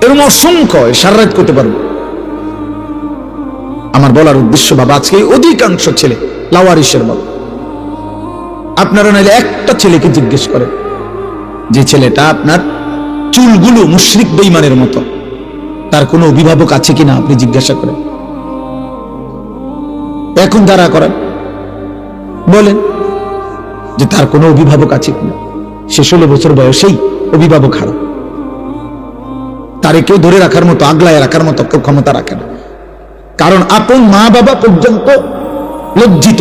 এরকম অসংখ্য সারা রাত করতে পারবো। আমার বলার উদ্দেশ্য বাবা, আজকে অধিকাংশ ছেলে লাওয়ারিসের মতো। আপনারা নাইলে একটা ছেলেকে জিজ্ঞেস করেন, যে ছেলেটা আপনার চুলগুলো মুশরিক বেঈমানের মতো, তার কোনো অভিভাবক আছে কিনা আপনি জিজ্ঞাসা করেন। এখন যারা করেন বলেন যে তার কোনো অভিভাবক আছে কিনা। সে 16 বছর বয়সেই অভিভাবক হারা, তারে কেউ ধরে রাখার মতো, আগলায় রাখার মতো কেউ ক্ষমতা রাখে না। কারণ আপন মা বাবা পর্যন্ত লজ্জিত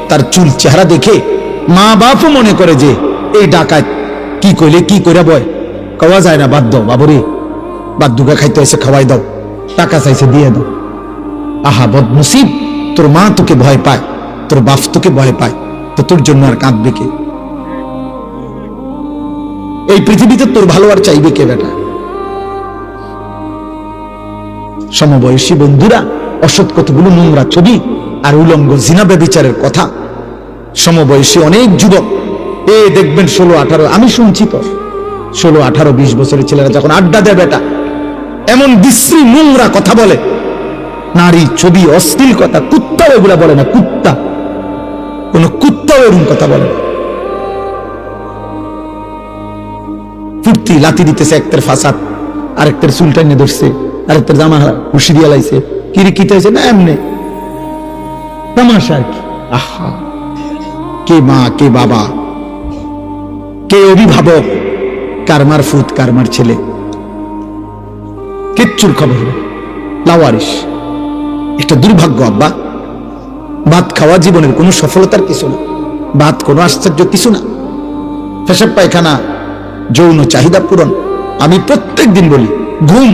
তার চুল চেহারা দেখে। মা বাপও মনে করে যে এই ডাকাত কি কইলে কি করে বয়, খাওয়া যায় না, বাদ দাও বাবরে, বাদ দুগা খাইতে এসে খাওয়াই দাও, টাকা চাইছে দিয়ে দাও। আহা বদনসিব, তোর মা তোকে ভয় পায়, তোর বাপ তোকে ভয় পায়, তো তোর জন্য আর কাঁদবে কে? এই পৃথিবীতে তোর ভালো আর চাইবে কে বেটা? সমবয়সী বন্ধুরা অসৎ কতগুলো নোংরা ছবি আর উলঙ্গ জিনা ব্যভিচারের কথা। সমবয়সী অনেক যুবক দেখবেন 16-18, আমি শুনছি তো 16-18-20 বছরের ছেলেরা যখন আড্ডা দেয় বেটা, এমন বিশ্রী নোংরা কথা বলে, নারী ছবি, অশ্লীল কথা। কুত্তাও এগুলা বলে না, কুত্তা, কোন কুত্তাও এরকম কথা বলে না। ফুর্তি লাথি দিতেছে, একটার ফাসাদ, আরেকটার চুল টাইনে ধরছে, আরেকটার জামা হুশি দিয়ে লাইছে, কিরিকিতে হয়েছে না, এমনি তামাশা আর কি। আহা, কে মা, কে বাবা, কে অভিভাবক, কার মার ফুত, কার মার ছেলে, কিচ্ছুর খবর নেই। লাওয়ারিস একটা দুর্ভাগ্য আব্বা। ভাত খাওয়া জীবনের কোনো সফলতার কিছু না, ভাত কোনো আশ্চর্য কিছু না। পেশাব পায়খানা, যৌন চাহিদা পূরণ। আমি প্রত্যেক দিন বলি ঘুম,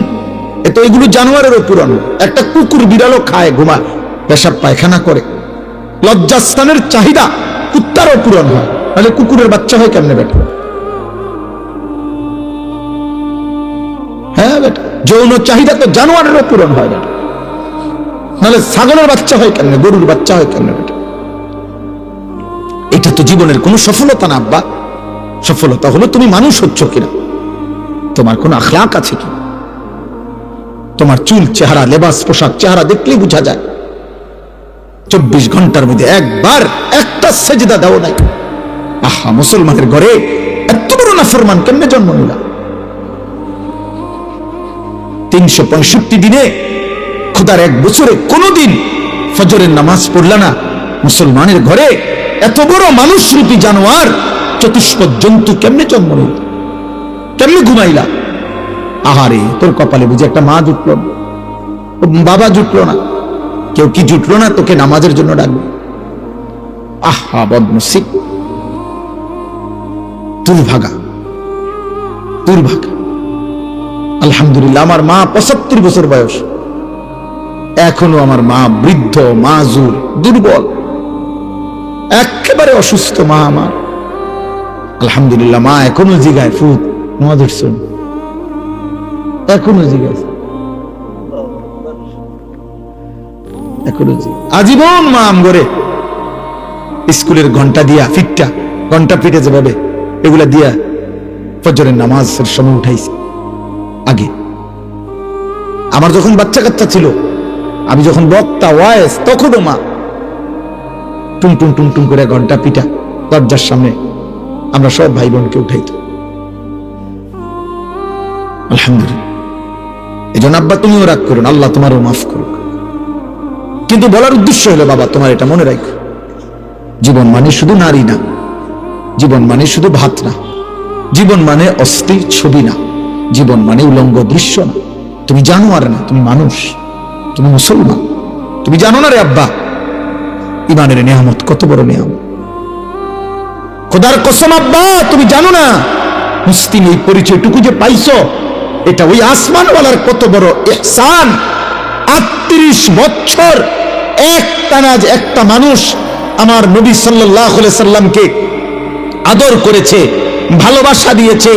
এতো এগুলো জানোয়ারেরও পূরণ। একটা কুকুর বিড়ালও খায়, ঘুমায়, পেশাব পায়খানা করে। লজ্জাস্থানের চাহিদা কুত্তারও পূরণ হয়, তাহলে কুকুরের বাচ্চা হয় কেমনে বেটা? হ্যাঁ বেটা, যৌন চাহিদা তো জানোয়ারেরও পূরণ হয় বেটা, নাহলে ছাগলের বাচ্চা হয় কেন, গরুর বাচ্চা হয় কেন বেটা? এটা তো জীবনের কোনো সফলতা না আব্বা। সফলতা হলো তুমি মানুষ হচ্ছ কিনা, তোমার কোন আখলাক আছে কি। তোমার চুল, চেহারা, লেবাস, পোশাক, চেহারা দেখলেই বোঝা যায় 24 ঘন্টার মধ্যে একবার একটা সেজদা দাও নাই। আহা, মুসলমানের ঘরে এত বড় নাফরমান কেমনে জন্ম নিলা? 365 দিনে খোদার এক বছরে কোনদিন ফজরের নামাজ পড়লা না। মুসলমানের ঘরে এত বড় মানুষ রূপী জানোয়ার, চতুষ্পদ জন্তু কেমনে জন্ম নিল? কেমনে ঘুমাইলা? আহারে, তোর কপালে বুঝে একটা মা জুটলো না, বাবা জুটলো না, কেউ কি জুটলো না তোকে নামাজের জন্য ডাকবে? আহা বদনসিব, দুর্ভাগা, দুর্ভাগা। আলহামদুলিল্লাহ, আমার মা 75 বছর বয়স, এখনো আমার মা বৃদ্ধ, মাজুর, দুর্বল, একেবারে অসুস্থ মা আমার। আলহামদুলিল্লাহ, মা এখনো জিগায় ফুট মহাদুর শুন, এখনো জিগায়, এখনো আজীবন মা আমগরে স্কুলের ঘন্টা দিয়া, ফিটটা ঘন্টা পিটে যেভাবে এগুলা দিয়া ফজরের নামাজের সময় উঠাইছে। আগে আমার যখন বাচ্চা কাচ্চা ছিল, আমি যখন বক্তা ওয়াইস, তখনও মা টুং টুং টুং টুং করে ঘন্টা পিটা দরজার সামনে আমরা সব ভাই বোনকে উঠাইত। আলহামদুলিল্লাহ। এই জন্য আব্বা তুমিও রাগ করুন, আল্লাহ তোমারও মাফ করুক। কিন্তু বলার উদ্দেশ্য হলো, বাবা তোমার এটা মনে রাখো, জীবন মানে শুধু নারী না, জীবন মানে শুধু ভাত না, জীবন মানে অস্থির ছবি না, জীবন মানে উলঙ্গ দৃশ্য না। তুমি জানোয়ার না, তুমি মানুষ, তুমি মুসলমান। তুমি জানো না রে আব্বা, ইমানের নিয়ামত কত বড় নিয়ামত। খোদার কসম আব্বা, তুমি জানো না মুসলিম এই পরিচয়টুকু যে পাইছো, এটা ওই আসমানওয়ালার কত বড় ইহসান। 38 বছর একটানা একটা মানুষ আমার নবী সাল্লাল্লাহু আলাইহি সাল্লামকে আদর করেছে, ভালোবাসা দিয়েছে,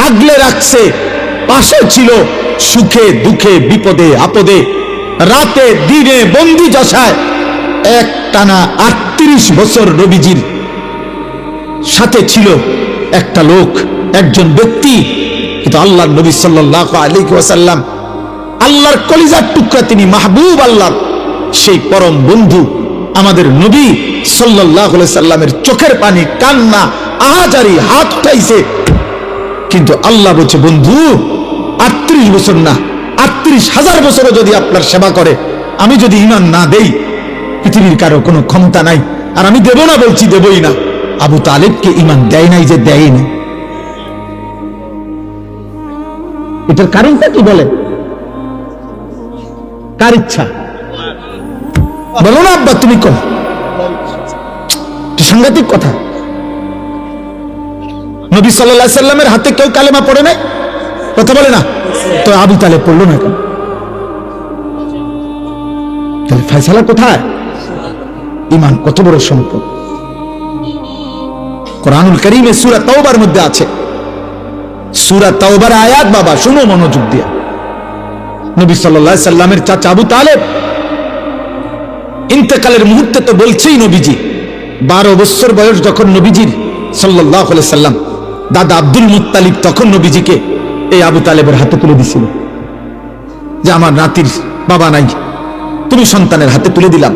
আগলে রাখছে, পাশে ছিল সুখে দুঃখে, বিপদে আপদে, রাতে দিনে, বন্দি দশায় একটানা 38 বছর নবীজির সাথে ছিল একটা লোক, একজন ব্যক্তি। কিন্তু আল্লাহর নবী সাল্লাল্লাহু আলাইহি ওয়াসাল্লাম, আল্লাহর কলিজার টুকরা, তিনি মাহবুব আল্লাহ, সেই পরম বন্ধু আমাদের নবী সাল্লাল্লাহু আলাইহি সাল্লামের চোখের পানি, কান্না, আহাজারি, হাত উঠাইছে। কিন্তু আল্লাহ বলছে, বন্ধু 38 বছর না, 38,000 বছরও যদি আপনার সেবা করে, আমি যদি ঈমান না দেই, পৃথিবীর কারো কোনো ক্ষমতা নাই। আর আমি দেব না বলছি, দেবই না। আবু তালেবকে ঈমান দেয় নাই যে দেয় না, এটার কারণটা কি বলে? কার ইচ্ছা? বলো না আব্বা, তুমি কম সাংঘাতিক কথা। নবী সাল্লাল্লাহু আলাইহি সাল্লামের হাতে কেউ কালেমা পড়ে নাই, কথা বলে না, তো আবু তালেব পড়লো না কেন? তাহলে ফয়সালা কোথায়? ঈমান কত বড় সম্পদ। কোরআনুল কারীমে সূরা তাওবার মধ্যে আছে, সূরা তাওবার আয়াত, বাবা শুনো মনোযোগ দিয়ে। নবী সাল্লাল্লাহু আলাইহি সাল্লামের চাচা আবু তালেব ইন্তেকালের মুহূর্তে তো বলছেই নবীজি 12 বছর বয়স যখন নবীজির সাল্লাল্লাহু আলাইহি সাল্লাম দাদা আব্দুল মুত্তালিব তখন নবীজিকে এই আবু তালেবের হাতে তুলে দিছিল যে আমার নাতির বাবা নাই, তুমি সন্তানের হাতে তুলে দিলাম।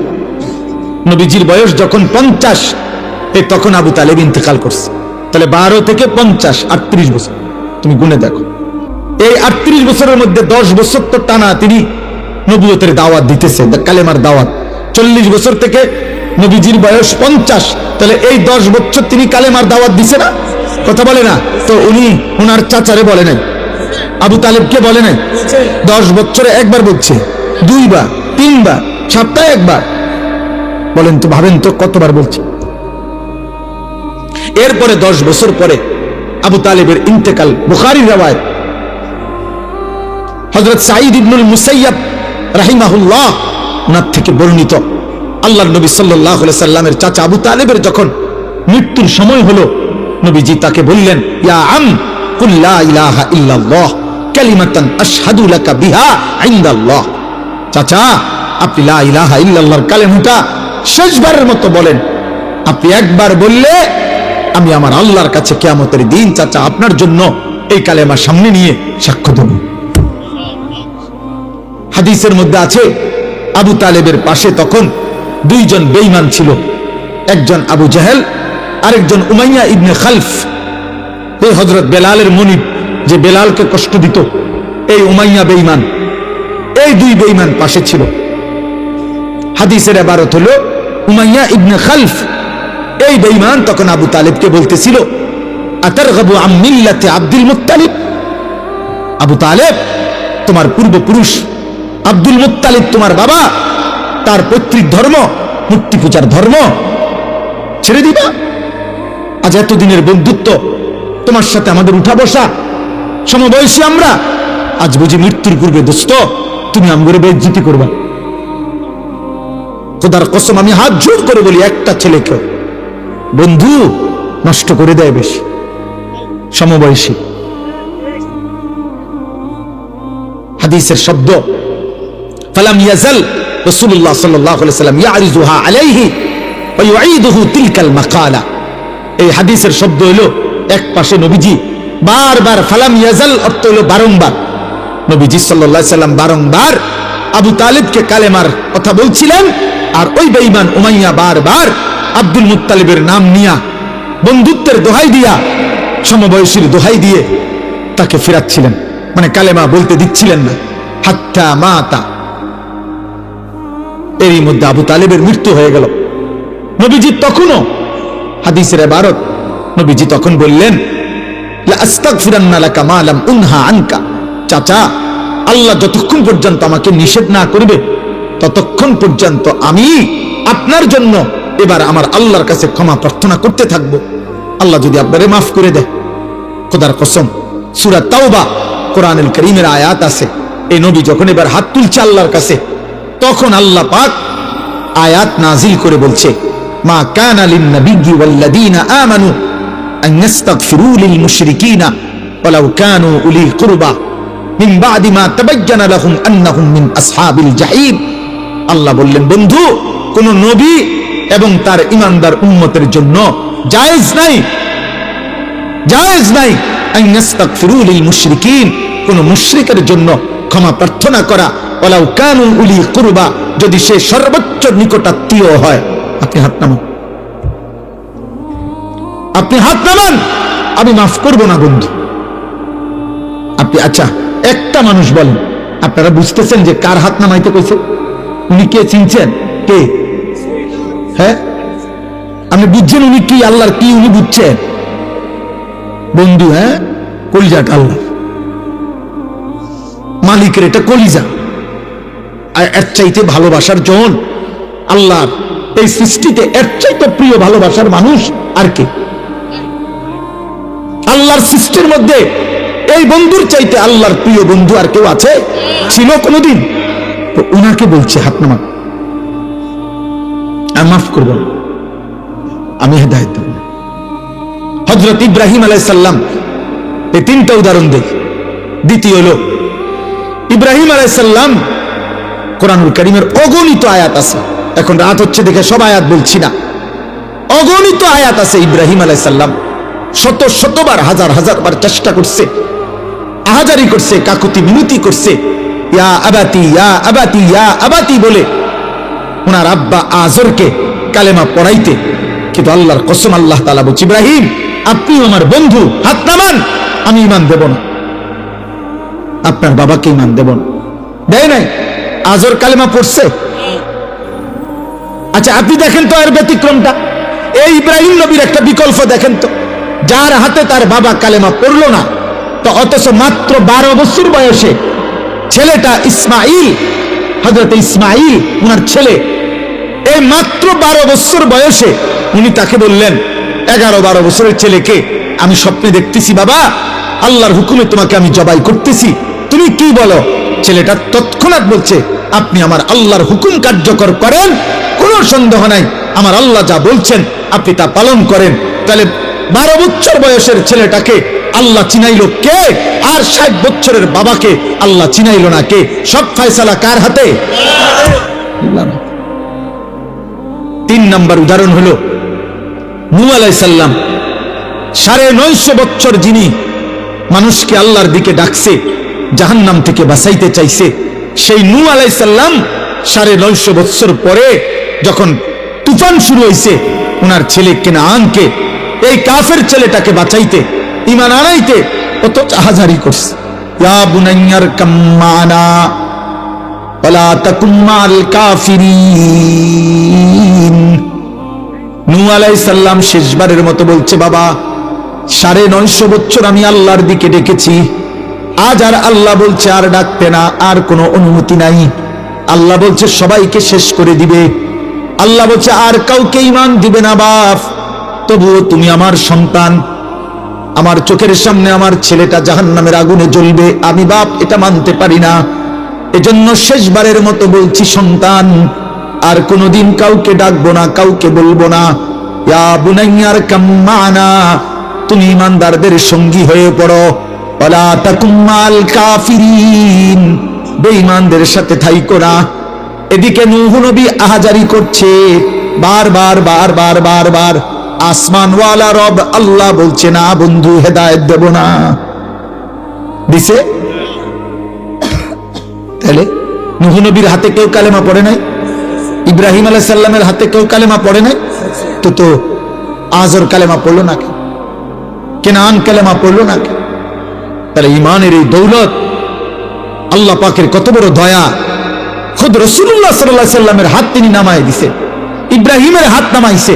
নবীজির বয়স যখন 50, তখন আবু তালেব ইন্তেকাল করছে। তাহলে 12 থেকে 50, 38 বছর, তুমি গুনে দেখো। এই 38 বছরের মধ্যে 10 বছর তো টানা তিনি নবুয়তের দাওয়াত দিতেছে, কালেমার দাওয়াত। 40 বছর থেকে নবীজির বয়স 50, তাহলে এই 10 বছর তিনি কালেমার দাওয়াত দিছে না, কথা বলে না? তো উনি ওনার চাচারে বলে নাই, আবু তালেবকে বলে নাই। 10 বছরে একবার বলছে, 2 বার, 3 বার, সপ্তাহে একবার। বলেন তো, ভাবেন তো কতবার বলছে। এরপরে 10 বছর পরে আবু তালেবের ইন্তেকাল। বুখারীর রওয়ায়াত, হযরত সাঈদ ইবনুল মুসাইয়াব রাহিমাহুল্লাহ ওনার থেকে বর্ণিত, আল্লাহর নবী সাল্লাল্লাহু আলাইহি সাল্লামের চাচা আবু তালেবের যখন মৃত্যুর সময় হলো, নবীজি তাকে বললেন, ইয়া আম কুল লা ইলাহা ইল্লাল্লাহ, কালিমাতান আশহাদু লাকা বিহা ইনদাল্লাহ। চাচা, আপনি লা ইলাহা ইল্লাল্লাহর কালেমাটা শেষবারের মতো বলেন। আপনি একবার বললে আমি আমার আল্লাহর কাছে কিয়ামতের দিন চাচা আপনার জন্য এই কালেমা সামনে নিয়ে সাক্ষ্য দেব। হাদিসের মধ্যে আছে আবু তালেবের পাশে তখন দুইজন বেঈমান ছিল, একজন আবু জাহেল, আরেকজন উমাইয়া ইবনে খালফ। এই হযরত বেলালের মনিব যে বেলালকে কষ্ট দিত, এই উমাইয়া বেঈমান, এই দুই বেঈমান পাশে ছিল। হাদিসের ইবারত হলো উমাইয়া ইবনে খালফ এই বেঈমান তখন আবু তালেবকে বলতেছিল, আতারগাবু আন মিল্লাতি আব্দুল মুত্তালিব। আবু তালেব, তোমার পূর্বপুরুষ আব্দুল মুত্তালিব তোমার বাবা, তার পৈতৃক ধর্ম মূর্তি পূজার ধর্ম ছেড়ে দিবা? আজ এতদিনের বন্ধুত্ব, তোমার সাথে আমাদের উঠা বসা, সমবয়সী আমরা, আজ বুঝি মৃত্যুর পূর্বে দোস্ত তুমি আমগরে বেইজ্জতি করবা? খোদার কসম আমি হাত জোড় করে বলি, একটা ছেলেকে বন্ধু নষ্ট করে দেয় বেশি, সমবয়সী। হাদিসের শব্দ ফালাম ইয়াজাল রাসূলুল্লাহ সাল্লাল্লাহু আলাইহি ওয়াসাল্লাম ইয়ারিজুহা আলাইহি ওয়া ইউঈদুহু তিলকাল মাকালা। এই হাদিসের শব্দ হলো এক পাশে নবীজি বারবার, ফালাম ইয়াজাল অর্থ হলো বারংবার, নবীজি সাল্লাল্লাহু আলাইহি ওয়াসাল্লাম বারংবার আবু তালিবকে কালেমার কথা বলছিলেন, আর ওই বেঈমান উমাইয়া বারবার আব্দুল মুত্তালিবের নাম নিয়া, বন্ধুত্বের দোহাই দিয়া, সমবয়সীর দোহাই দিয়ে তাকে ফেরাচ্ছিলেন, মানে কালেমা বলতে দিচ্ছিলেন না। হাত্তা মাতা, এরই মধ্যে আবু তালিবের মৃত্যু হয়ে গেল। নবীজি তখনও, হাদিসের ইবারত, নবীজি তখন বললেন, লা আস্তাগফিরান্না লাকা মা লাম উনহা আনকা। চাচা, আল্লাহ যতক্ষণ পর্যন্ত আমাকে নিষেধ না করবে ততক্ষণ পর্যন্ত আমি আপনার জন্য এবার আমার আল্লাহর কাছে ক্ষমা প্রার্থনা করতে থাকবো। আল্লাহ যদি আপনারে মাফ করে দেয়, খোদার কসম সূরা তাওবা কোরআনুল কারীমের আয়াত আছে, এই নবী যখন এবার হাত তুলছে আল্লাহর কাছে, তখন আল্লাহ পাক আয়াত নাজিল করে বলছে, মা কানা লিন নাবিয়্যি ওয়াল্লাযীনা আমানু আন ইস্তাগফিরু লিল মুশরিকিনা ওয়ালাউ কানু উলি কুরবা মিন বাদি মা তাবায়্যানা লাহুম আন্নাহুম মিন আসহাবিল জাহিম। আল্লাহ বললেন, বন্ধু, কোন নবী এবং তার ঈমানদার উম্মতের জন্য জায়েজ নাই, জায়েজ নাই আন ইস্তাগফিরু লিল মুশরিকিন, কোন মুশরিকের জন্য ক্ষমা প্রার্থনা করা, ওয়ালাউ কানু উলি কুরবা, যদি সে সর্বোচ্চ নিকটাত্মীয় হয়। আপনি হাত নামান, আপনি হাত নামান, আমি মাফ করব না বন্ধু। আপনি আচ্ছা একটা মানুষ বলেন, আপনারা বুঝতেছেন যে কার হাত নামাইতে কইছে? উনি কে চিনছেন? কে? হ্যাঁ, আপনি বুঝছেন উনি কি, আল্লাহর কি উনি বুঝছেন? বন্ধু, হ্যাঁ, কলিজাটা আল্লাহ, মালিকের এটা কলিজা। আর এর চাইতে ভালোবাসার জন আল্লাহর এই সৃষ্টিতে, এর চাইতে প্রিয় ভালোবাসার মানুষ আর কে? আল্লাহর সৃষ্টির মধ্যে এই বন্ধুর চাইতে আল্লাহর প্রিয় বন্ধু আর কেউ আছে? ছিল কোনদিন? তো উনাকে বলছে হাত নামান, মাফ করব, আমি হেদায়েত দেব। হযরত ইব্রাহিম আলাইহিস সালাম, এই তিনটা উদাহরণ দেই। দ্বিতীয় হলো ইব্রাহিম আলাইহিস সালাম, কোরআনুল কারীমের অগণিত আয়াত আছে, এখন রাত হচ্ছে দেখে সব আয়াত বলছি না, অগণিত আয়াত আছে। ইব্রাহিম আলাইহিস সালাম শত শতবার, হাজার হাজার বার চেষ্টা করছে, আহাজারি করছে, কাকুতি মিনতি করছে, ইয়া আবাতি ইয়া আবাতি ইয়া আবাতি বলে ওনার আব্বা আজরকে কালেমা পড়াইতে। কিন্তু আল্লাহর কসম, আল্লাহ তাআলা বলছে, ইব্রাহিম আপনি আমার বন্ধু, হাত নামান, আমি ঈমান দেব না, আপনার বাবাকে ঈমান দেব না। দেয় নাই? আজর কালেমা পড়ছে? আচ্ছা আপনি দেখেন তো এর ব্যতিক্রমটা, এই ইব্রাহিম নবীর একটা বিকল্প দেখেন তো, যার হাতে তার বাবা কালেমা পড়লো না, তো অথচ মাত্র 12 বছর বয়সে ছেলেটা ইসমাইল, হযরত ইসমাইল উনার ছেলে, এই মাত্র 12 বছর বয়সে উনি তাকে বললেন, 11-12 বছরের ছেলেকে, আমি স্বপ্নে দেখতেছি বাবা, আল্লাহর হুকুমে তোমাকে আমি জবাই করতেছি, তুমি কি বলো? ছেলেটা তৎক্ষণাৎ বলছে, আপনি আমার আল্লাহর হুকুম কার্যকর করেন, কোনো সন্দেহ নাই, আমার আল্লাহ যা বলছেন আপনি তা পালন করেন। তাহলে 12 বছর বয়সের ছেলেটাকে আল্লাহ চিনাইল কে? আর 60 বছরের বাবাকে আল্লাহ চিনাইল না কে? সব ফয়সালা কার হাতে? 3 নাম্বার উদাহরণ হলো নূহ আলাইহিস সালাম। 950 বছর যিনি মানুষকে আল্লাহর দিকে ডাকছে, জাহান্নাম থেকে বাঁচাইতে চাইছে, সেই নূহ আলাইহিস সালাম 950 বছর পরে যখন তুফান শুরু হয়েছে, ওনার ছেলে কেনাআনকে, এই কাফের ছেলেটাকে বাঁচাইতে, ঈমান আনাইতে কত হাজারি করছে। ইয়া বুনাইয়ার কাম্মানা ওয়ালা তাকুম মাল কাফিরিন। নূহ আলাইহিস সালাম শেষবারের মতো বলছে, বাবা 950 বছর আমি আল্লাহর দিকে ডেকেছি, আজ আর আল্লাহ বলছে আর ডাকতে না, আর কোনো অনুমতি নাই। আল্লাহ বলছে সবাইকে শেষ করে দিবে, আল্লাহ বলছে আর কাউকে ঈমান দিবে না বাপ, তবুও তুমি আমার সন্তান, আমার চোখের সামনে আমার ছেলেটা জাহান্নামের আগুনে জ্বলবে, আমি বাপ এটা মানতে পারি না। এজন্য শেষবারের মতো বলছি সন্তান, আর কোনোদিন কাউকে ডাকবো না, কাউকে বলবো না। ইয়া বুনাইয়ার কাম্মানা, তুমি ইমানদারদের সঙ্গী হয়ে পড়ো, ওয়ালা তাকুম মাল কাফিরিন, বেঈমানদের সাথে থাইকো না। এদিকে নূহ নবী আহাজারি করছে, বারবার বারবার বারবার। আসমানওয়ালা রব আল্লাহ বলছে না বন্ধু, হেদায়েত দেব না। দিছে? তাহলে নূহ নবীর হাতে কেউ কালেমা পড়ে নাই? ইব্রাহিম আলাইহিস সালামের হাতে কেউ কালেমা পড়ে নাই? তো আজর কালেমা পড়লো না কেন? কেনান কালেমা পড়লো না কেন? তাহলে ঈমানের এই দৌলত, আল্লাহ পাকের কত বড় দয়া। খুদ রাসূলুল্লাহ সাল্লাল্লাহু আলাইহি সাল্লামের হাত তিনি নামায় দিছে, ইব্রাহিমের হাত নামাইছে,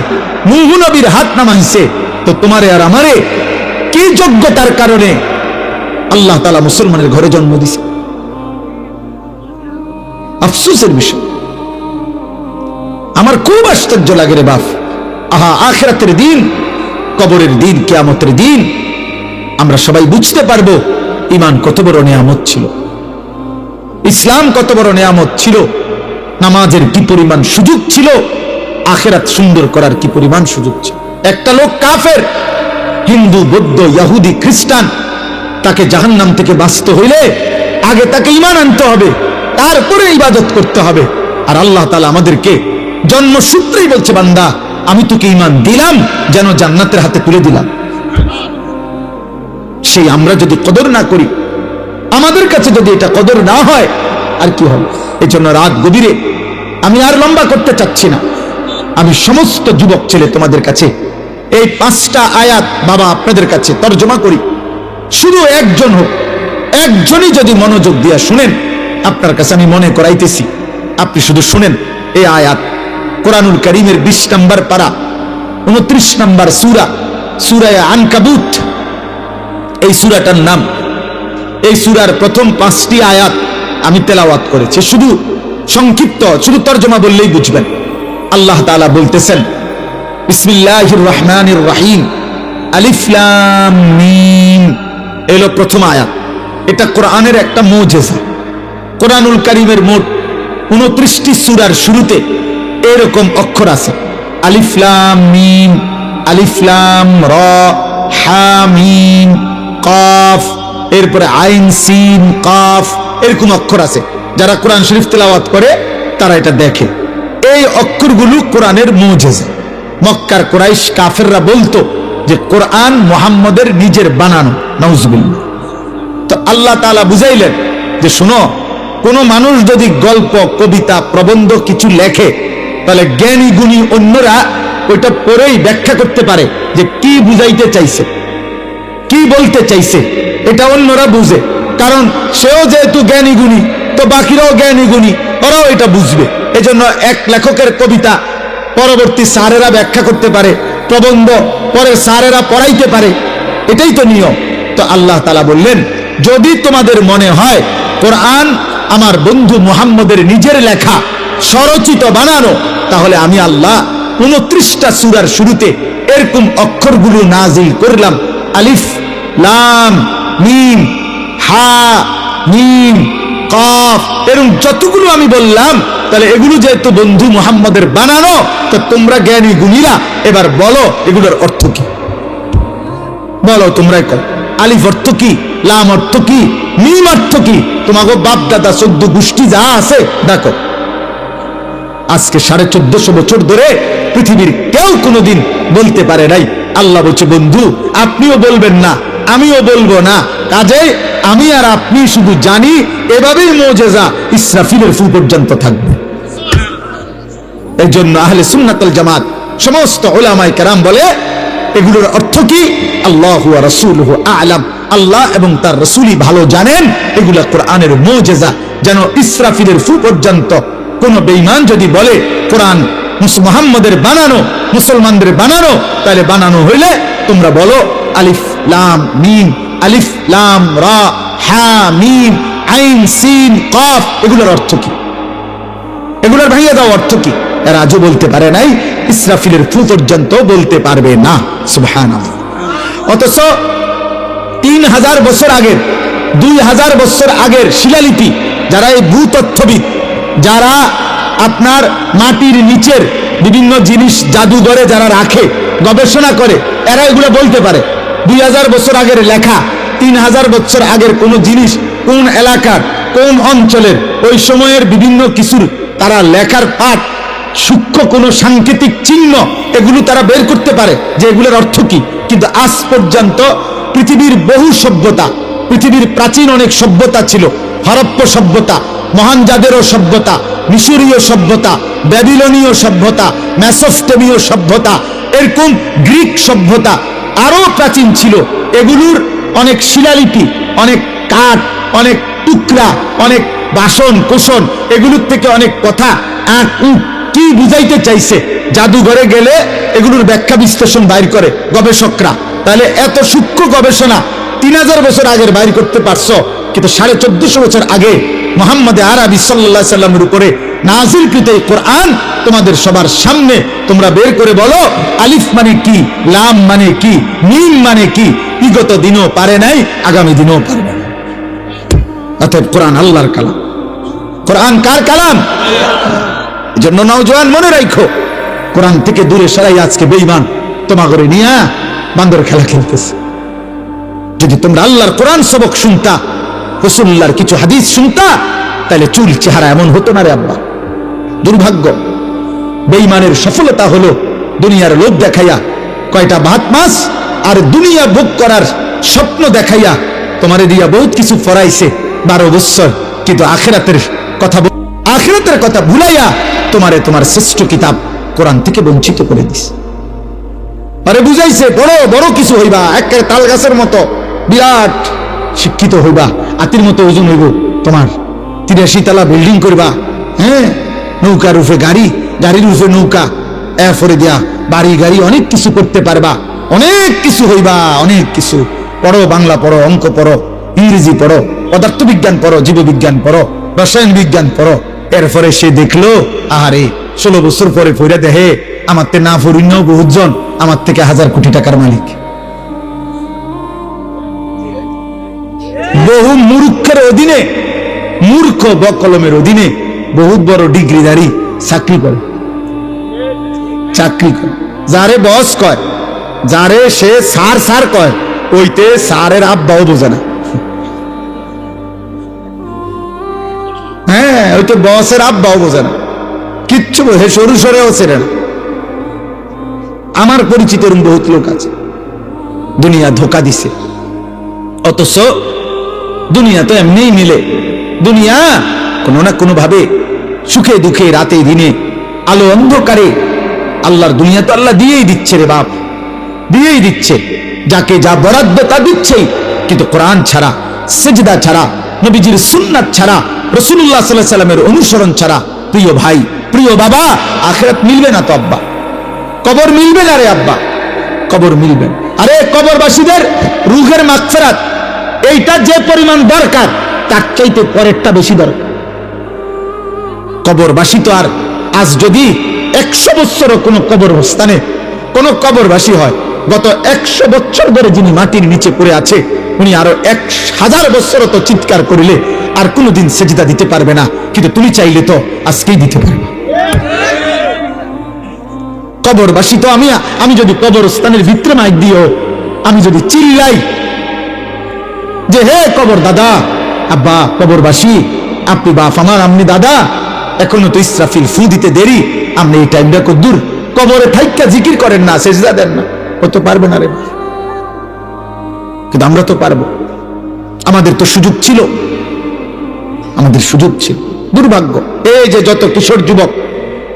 নূহ নবীর হাত নামাইছে। তো তোমারে আর আমারে কি যোগ্যতার কারণে আল্লাহ তাআলা মুসলমানের ঘরে জন্ম দিছে? আফসোসের বিষয়। আমার খুব আশ্চর্য লাগে রে বাপ। আহা, আখিরাতের দিন, কবরের দিন, কিয়ামতের দিন আমরা সবাই বুঝতে পারবো ঈমান কত বড় নিয়ামত ছিল, ইসলাম কত বড় নিয়ামত ছিল, নামাজের কি পরিমাণ সুযোগ ছিল, আখিরাত সুন্দর করার কি পরিমাণ সুযোগ ছিল। একটা লোক কাফের, হিন্দু, বৌদ্ধ, ইহুদি, খ্রিস্টান, তাকে জাহান্নাম থেকে বাঁচতে হইলে আগে তাকে ঈমান আনতে হবে, তারপরে ইবাদত করতে হবে। আর আল্লাহ তাআলা আমাদেরকে জন্মসূত্রেই বলছে, বান্দা আমি তোকে ঈমান দিলাম যেন জান্নাতের হাতে তুলে দিলাম। সেই আমরা যদি কদর না করি, আমাদের কাছে যদি এটা কদর না হয়, আর কি হবে? এই জন্য রাত গভীরে আমি আর লম্বা করতে চাচ্ছি না, আমি সমস্ত যুবক ছেলে তোমাদের কাছে এই 5টা আয়াত বাবা আপনাদের কাছে তর্জমা করি। শুধু একজন হোক, একজনই যদি মনোযোগ দিয়ে শুনেন, আপনার কাছে আমি মনে করাইতেছি, আপনি শুধু শুনেন এই আয়াত। কোরআনুল কারীমের 20 নম্বর পারা, 29 নম্বর সূরা, সূরা আনকাবুত এই সূরাটার নাম। এই সূরার প্রথম 5টি আয়াত আমি তেলাওয়াত করেছি, শুধু সংক্ষিপ্ত, শুধু তর্জমা বললেই বুঝবেন। আল্লাহ তাআলা বলতেছেন, বিসমিল্লাহির রহমানির রহিম, আলিফ লাম মিম, এলো প্রথম আয়াত। এটা কোরআনের একটা মুজিজা। কোরআনুল কারীমের মোট 29টি সূরার শুরুতে এরকম অক্ষর আছে, আলিফ লাম মিম, আলিফ লাম র, হা মিম, কাফ, এরপরে আইন সিন কাফ, এরকম অক্ষর আছে। যারা কোরআন শরীফ তেলাওয়াত করে তারা এটা দেখে। এই অক্ষরগুলো কোরআনের মুজিজা। মক্কার কুরাইশ কাফেররা বলতো যে কোরআন মুহাম্মদের নিজের বানানো, নাউজুবিল্লাহ। তো আল্লাহ তাআলা বুঝাইলেন যে শোনো, কোন মানুষ যদি গল্প, কবিতা, প্রবন্ধ কিছু লেখে, তাহলে জ্ঞানী গুণী অন্যরা ওইটা পড়েই ব্যাখ্যা করতে পারে যে কি বুঝাইতে চাইছে, কি বলতে চাইছে, এটা অন্যরা বুঝে। কারণ সেও যেহেতু জ্ঞানী গুণী, তো বাকিরাও জ্ঞানী গুণী, ওরাও এটা বুঝবে। এজন্য এক লেখকের কবিতা পরবর্তী স্যারেরা ব্যাখ্যা করতে পারে, প্রবন্ধ পরে স্যারেরা পড়াইতে পারে, এটাই তো নিয়ম। তো আল্লাহ তাআলা বললেন, যদি তোমাদের মনে হয় কোরআন আমার বন্ধু মুহাম্মদের নিজের লেখা, স্বরচিত বানানো, তাহলে আমি আল্লাহ 29টা সূরার শুরুতে এরকম অক্ষরগুলো নাজিল করলাম, আলিফ লাম মিম, হা মিম, কাফ, এরকম যতগুলো আমি বললাম, তাহলে এগুলো যেহেতু বন্ধু মুহাম্মদের বানানো, তো তোমরা জ্ঞানী গুণীরা এবার বলো এগুলোর অর্থ কি। বলো, তোমরাই কর। আলিফ অর্থ কি, লাম অর্থ কি, মিম অর্থ কি? তোমাকে বাপ দাদা 14 গোষ্ঠী যা আছে দেখো। আজকে 1450 বছর ধরে পৃথিবীর কেউ কোনোদিন বলতে পারে নাই। আল্লাহ বলছে, বন্ধু আপনিও বলবেন না, আমিও বলবো না, কাজেই আমি আর আপনি শুধু জানি, এভাবেই মুজিজা ইসরাফিলের ফু পর্যন্ত থাকবে। এই জন্য আহলে সুন্নাত ওয়াল জামাত সমস্ত উলামায়ে কেরাম বলে এগুলোর অর্থ কি? আল্লাহু ওয়া রাসূলুহু আ'লাম, আল্লাহ এবং তার রাসূলই ভালো জানেন। এগুলা কোরআনের মুজিজা। যেন ইসরাফিলের ফু পর্যন্ত কোন বেঈমান যদি বলে কোরআন মুহাম্মদের বানানো, মুসলমানদের বানানো, তাহলে বানানো হইলে তোমরা বলো আলিফ লাম মিম, আলিফ লাম রা হা মিম আইন সিন কফ, এগুলোর অর্থ কি? এগুলোর ভাইয়া দাও অর্থ কি? এরা আজও বলতে পারে নাই, ইসরাফিলের ফু পর্যন্ত বলতে পারবে না। সুবহানাল্লাহ। অথচ 3000 বছর আগের, 2000 বছর আগের শিলালিপি, যারা এই ভূতত্ত্ববিদ, যারা আপনার মাটির নিচের বিভিন্ন জিনিস জাদুঘরে যারা রাখে, গবেষণা করে, এরা এগুলো বলতে পারে। 2000 বছর আগের লেখা, 3000 বছর আগের কোন জিনিস, কোন এলাকার কোন অঞ্চলের ওই সময়ের বিভিন্ন কিছুর তারা লেখার পাঠ, সূক্ষ্ম কোনো সাংকেতিক চিহ্ন, এগুলো তারা বের করতে পারে যে এগুলোর অর্থ কি। কিন্তু আজ পর্যন্ত পৃথিবীর বহু সভ্যতা, পৃথিবীর প্রাচীন অনেক সভ্যতা ছিল, হরপ্প সভ্যতা, মহানজাদেরও সভ্যতা, মিশরীয় সভ্যতা, ব্যাবিলনীয় সভ্যতা, মেসোপটেমীয় সভ্যতা, এরকম গ্রিক সভ্যতা আরো প্রাচীন ছিল। এগুলোর অনেক শিলালিপি, অনেক কাঠ, অনেক টুকরা, অনেক বাসন কোষণ, এগুলোর থেকে অনেক কথা কি বুঝাইতে চাইছে জাদুঘরে গেলে এগুলোর ব্যাখ্যা বিশ্লেষণ বাইর করে গবেষকরা। তাহলে এত সূক্ষ্ম গবেষণা 3000 বছর আগের বাইর করতে পারছো, কিন্তু 1450 বছর আগে মুহাম্মদ আরবি সাল্লাল্লাহু আলাইহি সাল্লামের উপরে নাযিলকৃত এই কোরআন তোমাদের সবার সামনে তোমরা বের করে বলো আলিফ মানে কি, লাম মানে কি, মিম মানে কি। বিগত দিনও পারে নাই, আগামী দিনও পারবে না। অতএব কোরআন আল্লাহর কালাম। কোরআন কার কালাম? এজন্য নওজোয়ান মনে রাখো, কোরআন থেকে দূরে সরাই আজকে বেঈমান তোমাগরে নিয়া বান্দর খেলা খেলতেছে। যদি তোমরা আল্লাহর কোরআন সবক শুনতা, রাসূলুল্লাহর কিছু হাদিস শুনতা, তাহলে চুল চেহারা এমন হতো না রে আব্বা। দুর্ভাগ্য, বেঈমানের সফলতা হলো দুনিয়ার লোভ দেখাইয়া কয়টা ভাত মাছ আর দুনিয়া ভোগ করার স্বপ্ন দেখাইয়া তোমারে দিয়া বহুত কিছু ফরাইছে 12 বছর, কিন্তু আখিরাতের কথা ভুলাইয়া তোমারে তোমার শ্রেষ্ঠ কিতাব কোরআন থেকে বঞ্চিত করে দিছে। আরে বুঝাইছে বড় বড় কিছু হইবা, একেবারে তাল গাছের মতো বিরাট শিক্ষিত হইবা, আতির মতো ওজন হইব তোমার, 83 তলা বিল্ডিং করবা, হ্যাঁ, নৌকার রূপে গাড়ি, গাড়ির রূপে নৌকা, এরপরে দিয়া বাড়ি গাড়ি, অনেক কিছু করতে পারবা, অনেক কিছু হইবা, অনেক কিছু। পড়ো, বাংলা পড়ো, অঙ্ক পড়ো, ইংরেজি পড়ো, পদার্থবিজ্ঞান পড়ো, জীববিজ্ঞান পড়ো, রসায়ন বিজ্ঞান পড়ো। এরপরে সে দেখলো আহারে 16 বছর পরে পড়ে দেহে আমার তে না ফরিন্য বহুজন আমার থেকে 1000 কোটি টাকার মালিক। বহু মূর্খের অধীনে, মূর্খ বকলমের অধীনে বহুত বড় ডিগ্রিধারী চাকরি করে, যারে বস কয়, যারে সে স্যার স্যার কয়, ওইতে স্যারের আব্বাও বোঝে না। হ্যাঁ, ওইতে বসের আব্বাও বোঝে না, কিচ্ছু বোঝে, সরু সরেও ছেড়ে না। আমার পরিচিত এরকম বহুত লোক আছে। দুনিয়া ধোকা দিছে, অথচ দুনিয়া তো এমনিই মিলে। দুনিয়া কোনো না কোনো ভাবে সুখে দুঃখে, রাতে দিনে, আলো অন্ধকারে, আল্লাহর দুনিয়া তো আল্লাহ দিয়েই দিচ্ছে রে বাপ, দিয়েই দিচ্ছে, যাকে যা বরাদ্দ তা দিচ্ছেই। কিন্তু কোরআন ছাড়া, সিজদা ছাড়া, নবীজির সুন্নাত ছাড়া, রাসূলুল্লাহ সাল্লাল্লাহু আলাইহি সাল্লামের অনুসরণ ছাড়া, প্রিয় ভাই, প্রিয় বাবা, আখিরাত মিলবে না তো আব্বা, কবর মিলবে না রে আব্বা, কবর মিলবে। আরে কবরবাসীদের রূহের মাগফিরাত এইটা যে পরিমাণ দরকার, তার চাইতে পরেরটা বেশি দরকার। কবরবাসী তো আর আজ যদি 100 বছরও কোনো কবরস্থানে কোনো কবরবাসী হয়, গত 100 বছর ধরে যিনি মাটির নিচে পড়ে আছে, উনি আরো 1000 বছরও তো চিৎকার করিলে আর কোনোদিন সেজদা দিতে পারবে না, কিন্তু তুমি চাইলে তো আজকেই দিতে পারবে। কবরবাসী তো আমি যদি কবরস্থানের ভিতরে মাইক দিও, আমি যদি চিল্লাই যে হে কবর দাদা, আব্বা কবরবাসী, আপনি বাপ আমার, আপনি দাদা, এখনো তো ইসরাফিল ফু দিতে দেরি, আপনি এই টাইমটা কদ্দুর কবরে থাইক্কা জিকির করেন না, সেজদা দেন না, ও তো পারবে না রে। কিন্তু আমরা তো পারবো, আমাদের তো সুযোগ ছিল, আমাদের সুযোগ ছিল। দুর্ভাগ্য এই যে যত কিশোর যুবক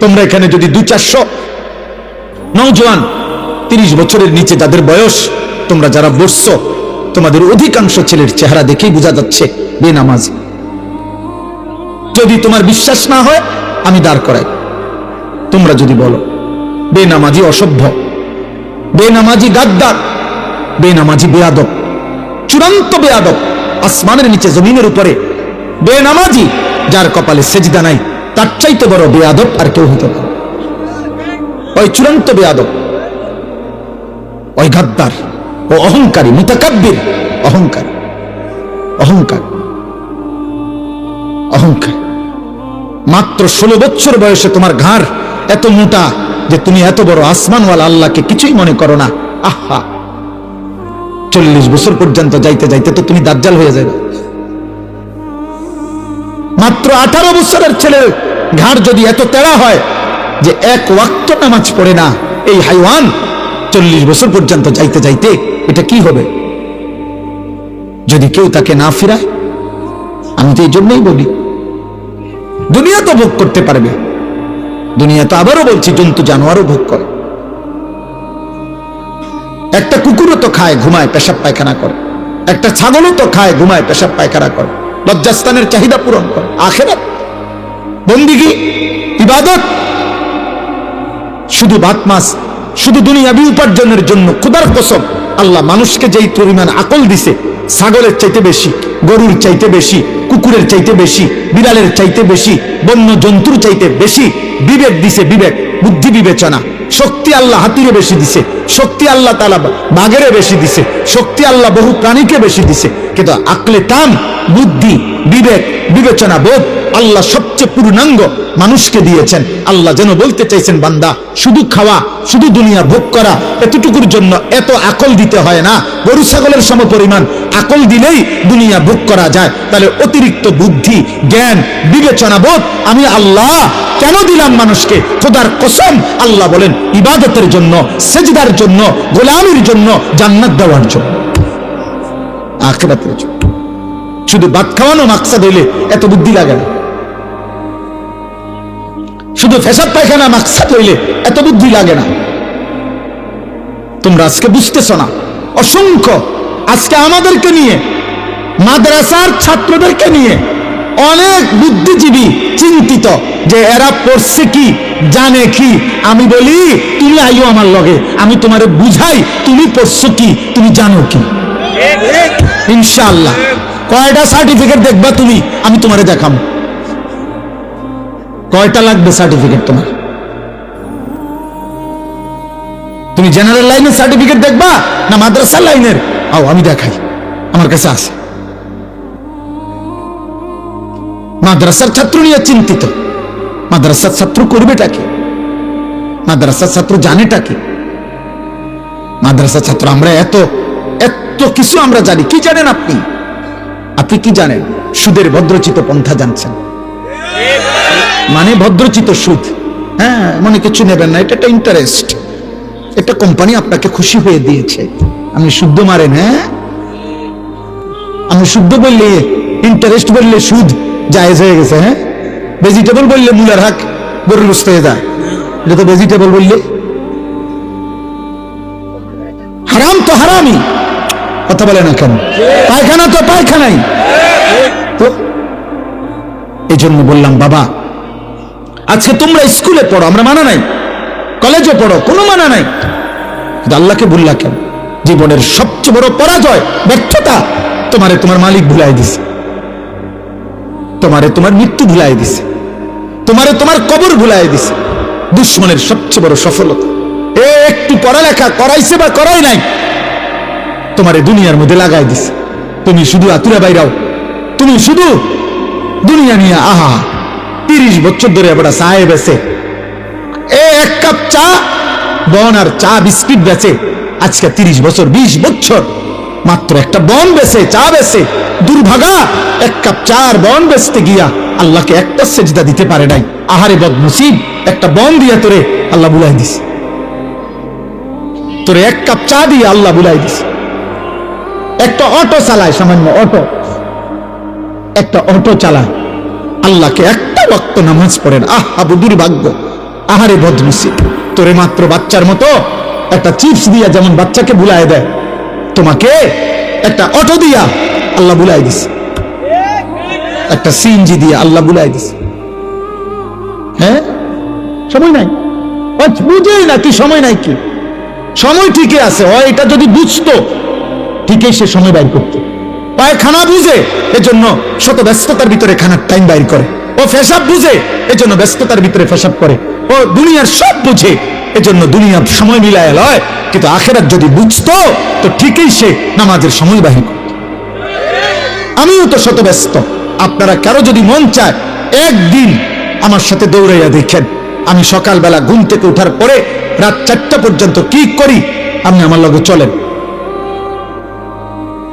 তোমরা এখানে যদি 200-400 নওজোয়ান 30 বছরের নিচে যাদের বয়স, তোমরা যারা বসছো, তোমাদের অধিকাংশ ছেলের চেহারা দেখেই বোঝা যাচ্ছে বেনামাজি। যদি তোমার বিশ্বাস না হয় আমি দাঁড় করাই, তোমরা যদি বলো বেনামাজি অসভ্য, বেনামাজি গাদ্দার, বেনামাজি বেয়াদব, চূড়ান্ত বেয়াদব, আসমানের নিচে জমিনের উপরে বেনামাজি যার কপালে সেজদা নাই, তার চাইতে বড় বেয়াদব আর কেউ হতে পারে। ওই চূড়ান্ত বেয়াদব, ওই গাদ্দার, ও অহংকারী, মুতাকাব্বির, অহংকারী, অহংকার, অহংকার। মাত্র 16 বছর বয়সে তোমার ঘাড় এত মোটা যে তুমি এত বড় আসমানওয়ালা আল্লাহকে কিছুই মনে করো না। আহা, 40 বছর পর্যন্ত যাইতে যাইতে তো তুমি দাজ্জাল হয়ে যাবে। মাত্র 18 বছরের ছেলের ঘাড় যদি এত তেড়া হয় যে এক ওয়াক্ত নামাজ পড়ে না, এই হাইওয়ান 40 বছর পর্যন্ত যাইতে যাইতে এটা কি হবে যদি কেউ তাকে না ফিরায়? আমি তো এই জন্যই বলি, দুনিয়া তো ভোগ করতে পারবে, দুনিয়া তো আবারও বলছি জন্তু জানোয়ারও ভোগ করে। একটা কুকুরও তো খায়, ঘুমায়, পেশাব পায়খানা করে, একটা ছাগলও তো খায়, ঘুমায়, পেশাব পায়খানা করে, লজ্জাস্থানের চাহিদা পূরণ করে। আখিরাত, বন্দিগি, ইবাদত শুধু ভাত মাছ, শুধু দুনিয়াবি উপার্জনের জন্য। খোদার কসম, আল্লাহ মানুষকে যেই পরিমাণ আকল দিছে, ছাগলের চাইতে বেশি, গরুর চাইতে বেশি, কুকুরের চাইতে বেশি, বিড়ালের চাইতে বেশি, বন্য জন্তুর চাইতে বেশি বিবেক দিছে, বিবেক, বুদ্ধি, বিবেচনা, শক্তি আল্লাহ হাতিরে বেশি দিছে, শক্তি আল্লাহ তাআলা বাঘেরে বেশি দিছে, শক্তি আল্লাহ বহু প্রাণীকে বেশি দিছে। কিন্তু আকলে তাম, বুদ্ধি, বিবেক, বিবেচনা, বোধ আল্লাহ সবচেয়ে পূর্ণাঙ্গ মানুষকে দিয়েছেন। আল্লাহ যেন বলতে চাইছেন, বান্দা শুধু খাওয়া, শুধু দুনিয়া ভোগ করা, এতটুকুর জন্য এত আকল দিতে হয় না। গরু ছাগলের সম পরিমাণ আকল দিলেই দুনিয়া ভোগ করা যায়। তাহলে অতিরিক্ত বুদ্ধি, জ্ঞান, বিবেচনা, বোধ আমি আল্লাহ কেন দিলাম মানুষকে? খোদার কসম, আল্লাহ বলেন ইবাদতের জন্য, সেজদার জন্য, গোলামির জন্য, জান্নাত দেওয়ার জন্য, আখিরাতের জন্য। শুধু ভাত খাওয়ানো মাকসাদ হইলে এত বুদ্ধি লাগে না, শুধু পেশাব পায়খানা মাকসাদ হইলে এত বুদ্ধি লাগে না। তোমরা আজকে বুঝতেছ না, অসংখ্য আজকে আমাদেরকে নিয়ে, মাদ্রাসার ছাত্রদেরকে নিয়ে অনেক বুদ্ধিজীবী চিন্তিত যে এরা পড়ছে কি, জানে কি। আমি বলি তুমি আইও আমার লগে, আমি তোমারে বুঝাই তুমি পড়ছো কি, তুমি জানো কি। ইনশাআল্লাহ কয়টা সার্টিফিকেট দেখবা তুমি, আমি তোমারে দেখাবো। কয়টা লাগবে সার্টিফিকেট তোমার? তুমি জেনারেল লাইনের সার্টিফিকেট দেখবা না মাদ্রাসা লাইনের? আও আমি দেখাই, আমার কাছে আছে। মাদ্রাসার ছাত্র নিয়ে চিন্তিত, মাদ্রাসার ছাত্র করবেটা কি, মাদ্রাসার ছাত্র জানেটা কি? মাদ্রাসার ছাত্র আমরা এত এত কিছু আমরা জানি। কি জানেন আপনি? আপনি কি জানেন? সুদের ভদ্রচিত পন্থা জানছেন, মানে ভদ্রচিত সুদ। হ্যাঁ, মনে কিছু নেবেন না, এটা একটা ইন্টারেস্ট, এটা কোম্পানি আপনাকে খুশি হয়ে দিয়েছে। আপনি শুদ্ধ মারেন, হ্যাঁ, আমি শুদ্ধ বললে ইন্টারেস্ট বললে সুদ জায়েজ হয়ে গেছে। হ্যাঁ, ভেজিটেবল বললে মূলার হাক গরুর গোশত হয়ে যায়, এটা তো ভেজিটেবল বললে হারাম তো হারামই। কথা বলে না কেন? পায়খানা তো পায়খানাই। তো এই জন্য বললাম বাবা, আজকে তোমরা স্কুলে পড়ো, আমরা মানা নাই, কলেজে পড়ো, কোনো মানা নাই, কিন্তু আল্লাহকে ভুললা কেন? জীবনের সবচেয়ে বড় পরাজয়, ব্যর্থতা তোমারে তোমার মালিক ভুলাই দিছে, তোমারে তোমার মৃত্যু ভুলাই দিছে, তোমারে তোমার কবর ভুলাই দিছে। দুশ্মনের সবচেয়ে বড় সফলতা একটু পড়ালেখা করাইছে বা করাই নাই, তোমারে দুনিয়ার মধ্যে লাগাই দিছে। তুমি শুধু আতুরা বাইরাও, তুমি শুধু দুনিয়া নিয়ে আহা 30 বছর ধরে এবার চায়ে বেচে, এক কাপ চা বন আর চা বিস্কিট বেচে আজকে 30 বছর 20 বছর মাত্র একটা বন বেচে, চা বেচে, দুর্ভাগা 1 কাপ চার বন বেচতে গিয়া আল্লাহকে একটা সেজদা দিতে পারে নাই। আহারে বদনসিব, একটা বন দিয়া তোরে আল্লাহ বুলাই দিছে, তোরে 1 কাপ চা দিয়ে আল্লাহ বুলাই দিছে। একটা অটো চালায়, সামান্য অটো, একটা অটো চালায়, আল্লাহকে একটা ওয়াক্ত নামাজ পড়েন। আহা দুর্ভাগ্য, আহারে বদনসিব, তোরে মাত্র বাচ্চার মতো একটা চিপস দিয়া যেমন বাচ্চাকে বুলাই দেয়, তোমাকে একটা অটো দিয়া আল্লাহ বুলাই দিছে, একটা সিএনজি দিয়া আল্লাহ বুলাই দিছে। হ্যাঁ, সময় নাই, বুঝে নাকি সময় নাই? কি সময় ঠিকই আছে, এটা যদি বুঝতো ঠিকই সে সময় বাইর করতো। পায়খানা বুঝে এজন্য শত ব্যস্ততার ভিতরে খানার টাইম বাইর করে, ও পেশাব বুঝে এজন্য ব্যস্ততার ভিতরে পেশাব করে, ও দুনিয়ার সব বুঝে এজন্য দুনিয়ার সময় মিলায় লয়। কিন্তু আখিরাত যদি বুঝতো তো ঠিকই সে নামাজের সময় বাহির করত। আমিও তো শত ব্যস্ত, আপনারা কারো যদি মন চায় একদিন আমার সাথে দৌড়াইয়া দেখেন, আমি সকালবেলা ঘুম থেকে ওঠার পরে রাত 4টা পর্যন্ত কি করি, আপনি আমার লগে চলেন।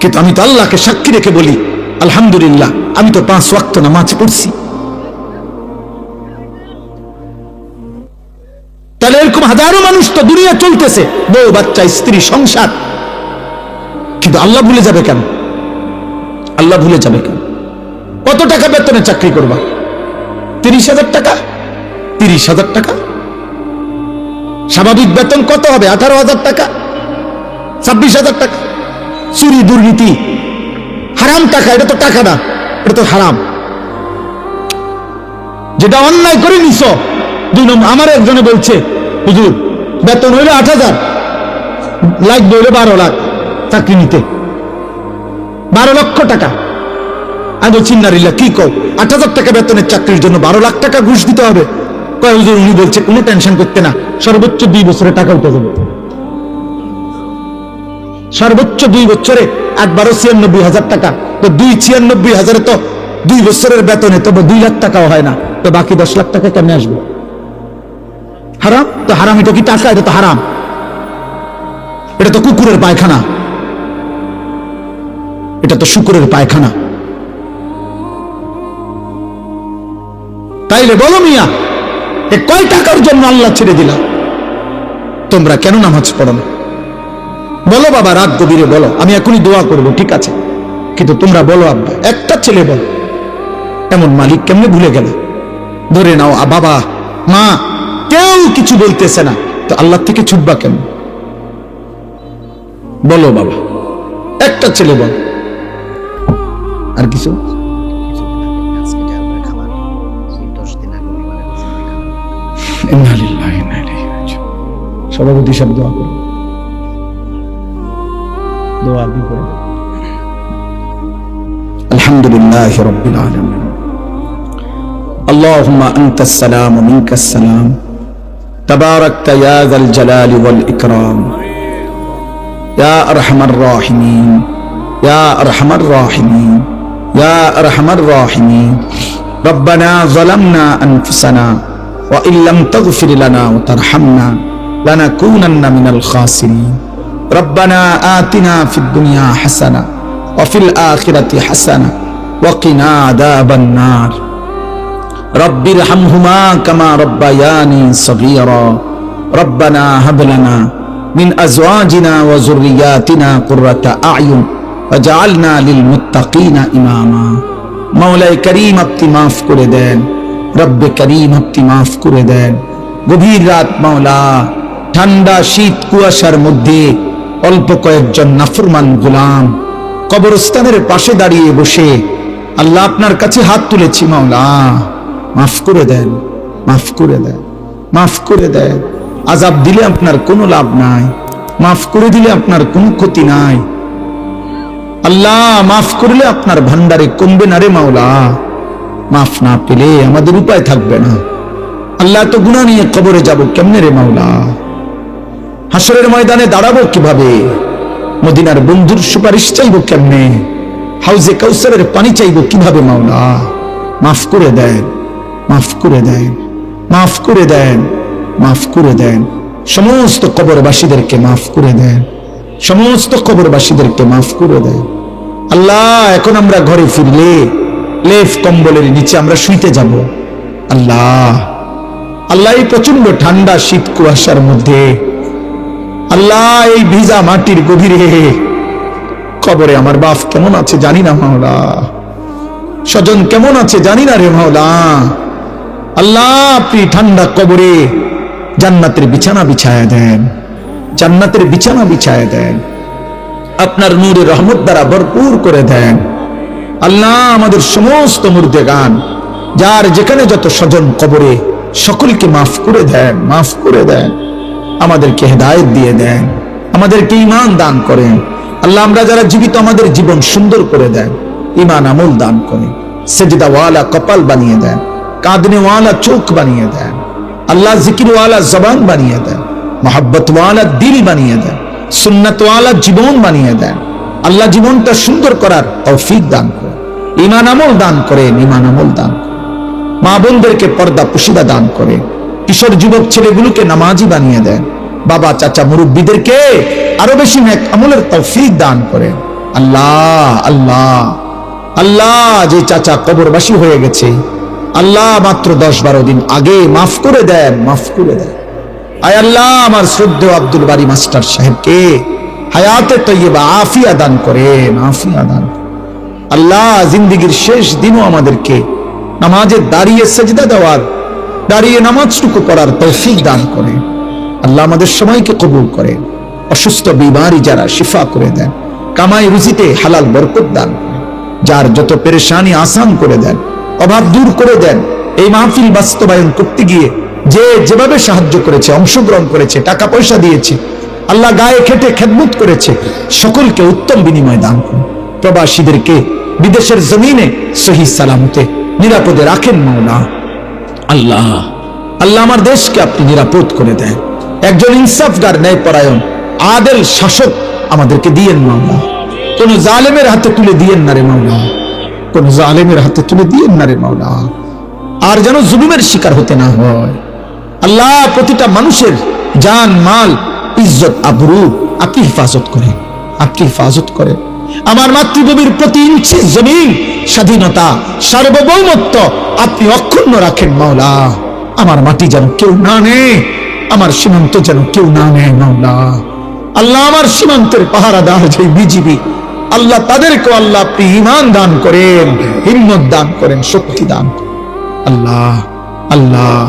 কিন্তু আমি তো আল্লাহকে সাক্ষী রেখে বলি আলহামদুলিল্লাহ, আমি তো 5 ওয়াক্ত নামাজ পড়ছি। তাহলে এরকম হাজারো মানুষ তো দুনিয়া চলতেছে, বউ বাচ্চা স্ত্রী সংসার, কিন্তু আল্লাহ ভুলে যাবে কেন? আল্লাহ ভুলে যাবে কেন? কত টাকা বেতনে চাকরি করবা? 30,000 টাকা, 30,000 টাকা। স্বাভাবিক বেতন কত হবে? 18,000 টাকা, 26,000 টাকা। চুরি দুর্নীতি হারাম টাকা, এটা তো টাকা না, এটা তো হারাম। যেটা অন্যায় করে নিছ। 2 নম্বর, আমার একজনে বলছে হুজুর বেতন হইলে 8,000, লাগবে হইলে 12 লাখ চাকরি নিতে, 12 লক্ষ টাকা। আমি বলছি নারিল্লা, কি কও? 8,000 টাকা বেতনের চাকরির জন্য 12 লাখ টাকা ঘুষ দিতে হবে? কয় হুজুর, উনি বলছে কোনো টেনশন করতে না, সর্বোচ্চ 2 বছরে টাকা উঠে যাবে, সর্বোচ্চ 2 বছরে। 8 96,000 টাকা, তো 96,000 তো 2 বছরের বেতনে তো 2 লাখ টাকাও হয় না, তো বাকি 10 লাখ টাকা কেমনে আসবে? হারাম তো, হারাম। এটা কি টাকা? এটা তো হারাম, এটা তো কুকুরের পায়খানা, এটা তো শুকুরের পায়খানা। তাইলে বলো মিয়া, এ কয় টাকার জন্য আল্লাহ ছেড়ে দিলা? তোমরা কেন নামাজ পড়ো না? বলো বাবা, রাত গভীরে বলো, আমি এখনই দোয়া করবো, ঠিক আছে? কিন্তু তোমরা বলো আব্বা, একটা ছেলে বলো, এমন মালিক কেমনে ভুলে গেল? ধরে নাও বাবা মা কেউ কিছু বলতেছে না, তো আল্লাহ থেকে ছুটবা কেন? বলো বাবা, একটা ছেলে বল। আর কিছু? সভাপতি সাহেব দোয়া করুন, দোয়া আপনি করেন। আলহামদুলিল্লাহ রাব্বিল আলামিন। আল্লাহুম্মা আনতাস সালাম ওয়া মিনকাস সালাম, তাবারাকতা ইয়া যাল জালালি ওয়াল ইকরাম, ইয়া আরহামার রাহিমিন, ইয়া আরহামার রাহিমিন, ইয়া আরহামার রাহিমিন। রব্বানা যালামনা আনফুসানা ওয়া ইল্লাম তাগফির লানা ওয়া তারহামনা লানাকুনান্না মিনাল খাসিরিন। রব্বানা আতিনা ফিদ দুনিয়া হাসানা ওয়া ফিল আখিরাতি হাসানা ওয়া কিনা আযাবান নার। রব্বিরহামহুমা কামা রব্বায়ানি সগীরা। রব্বানা হাব লানা মিন আজওয়াজিনা ওয়া যুররিয়াতিনা কুররাতা আ'য়ুন ওয়াজআলনা লিল মুত্তাকিনা ইমামা। মাওলায়ে কারীম, আপনি মাফ করে দেন। রব্বে কারীম, আপনি মাফ করে দেন। গভীর রাত মাওলা, ঠান্ডা শীত কুয়াশার মধ্যে অল্প কয়েকজন নাফরমান গোলাম কবরস্থানের পাশে দাঁড়িয়ে বসে আল্লাহ আপনার কাছে হাত তুলেছি। মাওলা মাফ করে দেন, মাফ করে দেন, মাফ করে দেন। আযাব দিলে আপনার কোনো লাভ নাই, মাফ করে দিলে আপনার কোনো ক্ষতি নাই। আল্লাহ মাফ করলে আপনার ভান্ডারে কমবে না রে মাওলা। মাফ না পেলে আমাদের উপায় থাকবে না। আল্লাহ তো গুনাহ নিয়ে কবরে যাব কেমনে রে মাওলা? হাসরের ময়দানে দাঁড়াবো কিভাবে? মদিনার বন্ধুর সুপারিশ চাইবো কেমনে? হাউজে কাউসারের পানি চাইবো কিভাবে মাওলা? মাফ করে দেন, মাফ করে দেন, মাফ করে দেন, মাফ করে দেন। সমস্ত কবরবাসীদেরকে মাফ করে দেন। সমস্ত কবরবাসীদেরকে মাফ করে দেয়। আল্লাহ, এখন আমরা ঘরে ফিরলে লেফ কম্বলের নিচে আমরা শুইতে যাব। আল্লাহ আল্লাহ, এই প্রচন্ড ঠান্ডা শীত কুয়াশার মধ্যে, আল্লাহ এই ভিজা মাটির গভীরে কবরে আমার বাপ কেমন আছে জানি না মাওলা, স্বজন কেমন আছে জানি না রে মাওলা। আল্লাহ, আপনি ঠান্ডা কবরে জান্নাতের বিছানা বিছায়া দেন, জান্নাতের বিছানা বিছায়া দেন, আপনার নূরে রহমত দ্বারা ভরপুর করে দেন। আল্লাহ, আমাদের সমস্ত মুর্দেগান যার যেখানে যত স্বজন কবরে, সকলকে মাফ করে দেন, মাফ করে দেন। আমাদেরকে হেদায়েত দিয়ে দেন, আমাদেরকে ঈমান দান করেন। আল্লাহ, আমরা যারা জীবিত আমাদের জীবন সুন্দর করে দেন, ঈমান আমল দান করেন, সেজদাওয়ালা কপাল বানিয়ে দেন, কাঁদনেওয়ালা চোখ বানিয়ে দেন। আল্লাহ, জিকিরওয়ালা জবান বানিয়ে দেন, মোহাব্বতওয়ালা দিল বানিয়ে দেন, সুন্নাতওয়ালা জীবন বানিয়ে দেন। আল্লাহ, জীবনটা সুন্দর করার তৌফিক দান করেন, ঈমান আমল দান করেন, ঈমান আমল দান করেন। মা বোনদেরকে পর্দা পুশিদা দান করেন, কিশোর যুবক ছেলেগুলোকে নামাজি বানিয়ে দেন, বাবা চাচা মুরব্বীদেরকে আরো বেশি নেক আমলের তৌফিক দান করেন। আল্লাহ আল্লাহ আল্লাহ, যে চাচা কবরবাসী হয়ে গেছে, আল্লাহ মাত্র 10-12 দিন আগে মাফ করে দেন, মাফ করে দেন। আয় আল্লাহ, আমার শ্রদ্ধেয় আব্দুল বারী মাস্টার সাহেবকে হায়াতে তৈয়বা আফিয়া দান করেন, আফিয়া দান। আল্লাহ, জিন্দেগীর শেষ দিনও আমাদেরকে নামাজে দাঁড়িয়ে সেজদা দেওয়ার, দাঁড়িয়ে নামাজটুকু পড়ার তৌফিক দান করেন। আল্লাহ, আমাদের সবাইকে কবুল করেন, অসুস্থ বিমারি যারা শিফা করে দেন, কামাই রুজিতে হালাল বরকত দান করেন, যার যত পেরেশানি আসান করে দেন, অভাব দূর করে দেন। এই মাহফিল বাস্তবায়ন করতে গিয়ে যে যেভাবে সাহায্য করেছে, অংশগ্রহণ করেছে, টাকা পয়সা দিয়েছে, আল্লাহ গায়ে খেটে খেদমত করেছে, সকলকে উত্তম বিনিময় দান করুন। প্রবাসীদেরকে বিদেশের জমিনে সহি সালামতে নিরাপদে রাখেন মাওলা। আল্লাহ আল্লাহ, আমার দেশকে আপনি নিরাপদ করে দেন, একজন ইনসাফগার, ন্যায়পরায়ণ, আদেল শাসক আমাদেরকে দিয়েন মাওলা। কোন জালেমের হাতে তুলে দিয়েন না রে মাওলা, কোন জালেমের হাতে তুলে দিয়েন না রে মাওলা। আর যেন জুলুমের শিকার হতে না হয়। আল্লাহ, প্রতিটা মানুষের জান মাল ইজ্জত আবরু আপনি হেফাজত করেন, আপনি হেফাজত করেন। আমার মাতৃভূমির প্রতি ইঞ্চি জমিন স্বাধীনতা, সার্বভৌমত্ব আপনি অক্ষুণ্ণ রাখেন মাওলা। আমার মাটি যেন কেউ না নেয়, আমার সীমান্ত যেন কেউ না নেয় মাওলা। আল্লাহ, আমার সীমান্তের পাহারাদার যে বিজিবি, আল্লাহ তাদেরকে আল্লাহ আপনি ঈমান দান করেন, হিম্মত দান করেন, শক্তি দান করেন। আল্লাহ আল্লাহ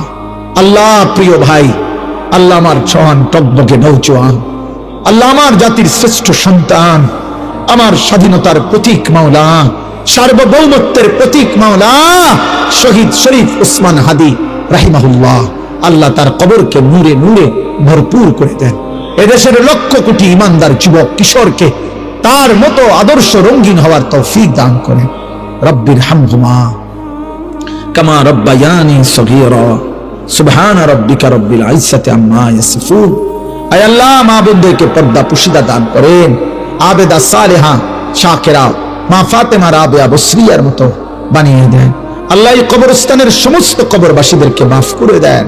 আল্লাহ, প্রিয় ভাই, আল্লাহ আমার জওয়ান টকবকে নৌজওয়ান, আল্লাহ আমার জাতির শ্রেষ্ঠ সন্তান, আমার স্বাধীনতার প্রতীক মাওলা, সার্বভৌমত্বের প্রতীক মাওলা, শহীদ শরীফ উসমান হাদি রাহিমাহুল্লাহ, আল্লাহ তার কবরকে নূরে নূরে ভরপুর করে দেন। এদেশের লক্ষ কোটি ইমানদার যুবক কিশোরকে তার মতো আদর্শ রঙিন হওয়ার তৌফিক দান করেন। রব্বির হামহুমা কামা রব্বায়ানি সগীরা, সুবহান রাব্বিকা রব্বিল ইজ্জাতি আম্মা ইয়াসিফুন। আয় আল্লাহ, মা বোনদেরকে পর্দা পুশিদা দান করেন, আবেদা সালেহা শাকিরা মা ফাতেমা রাবেয়া বসরিয়ার মতো বানিয়ে দেন। আল্লাহ, এই কবরস্থানের সমস্ত কবরবাসীদেরকে মাফ করে দেন।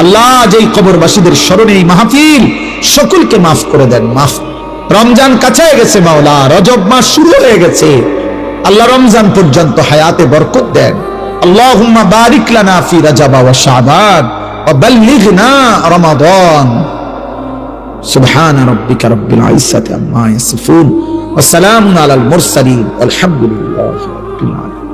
আল্লাহ, যেই কবরবাসীদের স্মরণে এই মাহফিল, সকলকে মাফ করে দেন, মাফ। রমজান কাছে গেছে মাওলা, রজব মাস শুরু হয়ে গেছে, আল্লাহ রমজান পর্যন্ত হায়াতে বরকত দেন। আল্লাহুম্মা বারিক লানা ফি রজব ওয়া শাবান ওয়া বাল্লিগনা রমাদান। সুবহান রাব্বিকা রব্বিল ইজ্জাতি আম্মা ইয়াসিফুন ওয়া সালামুন আলাল মুরসালিন ওয়ালহামদুলিল্লাহি রাব্বিল আলামিন।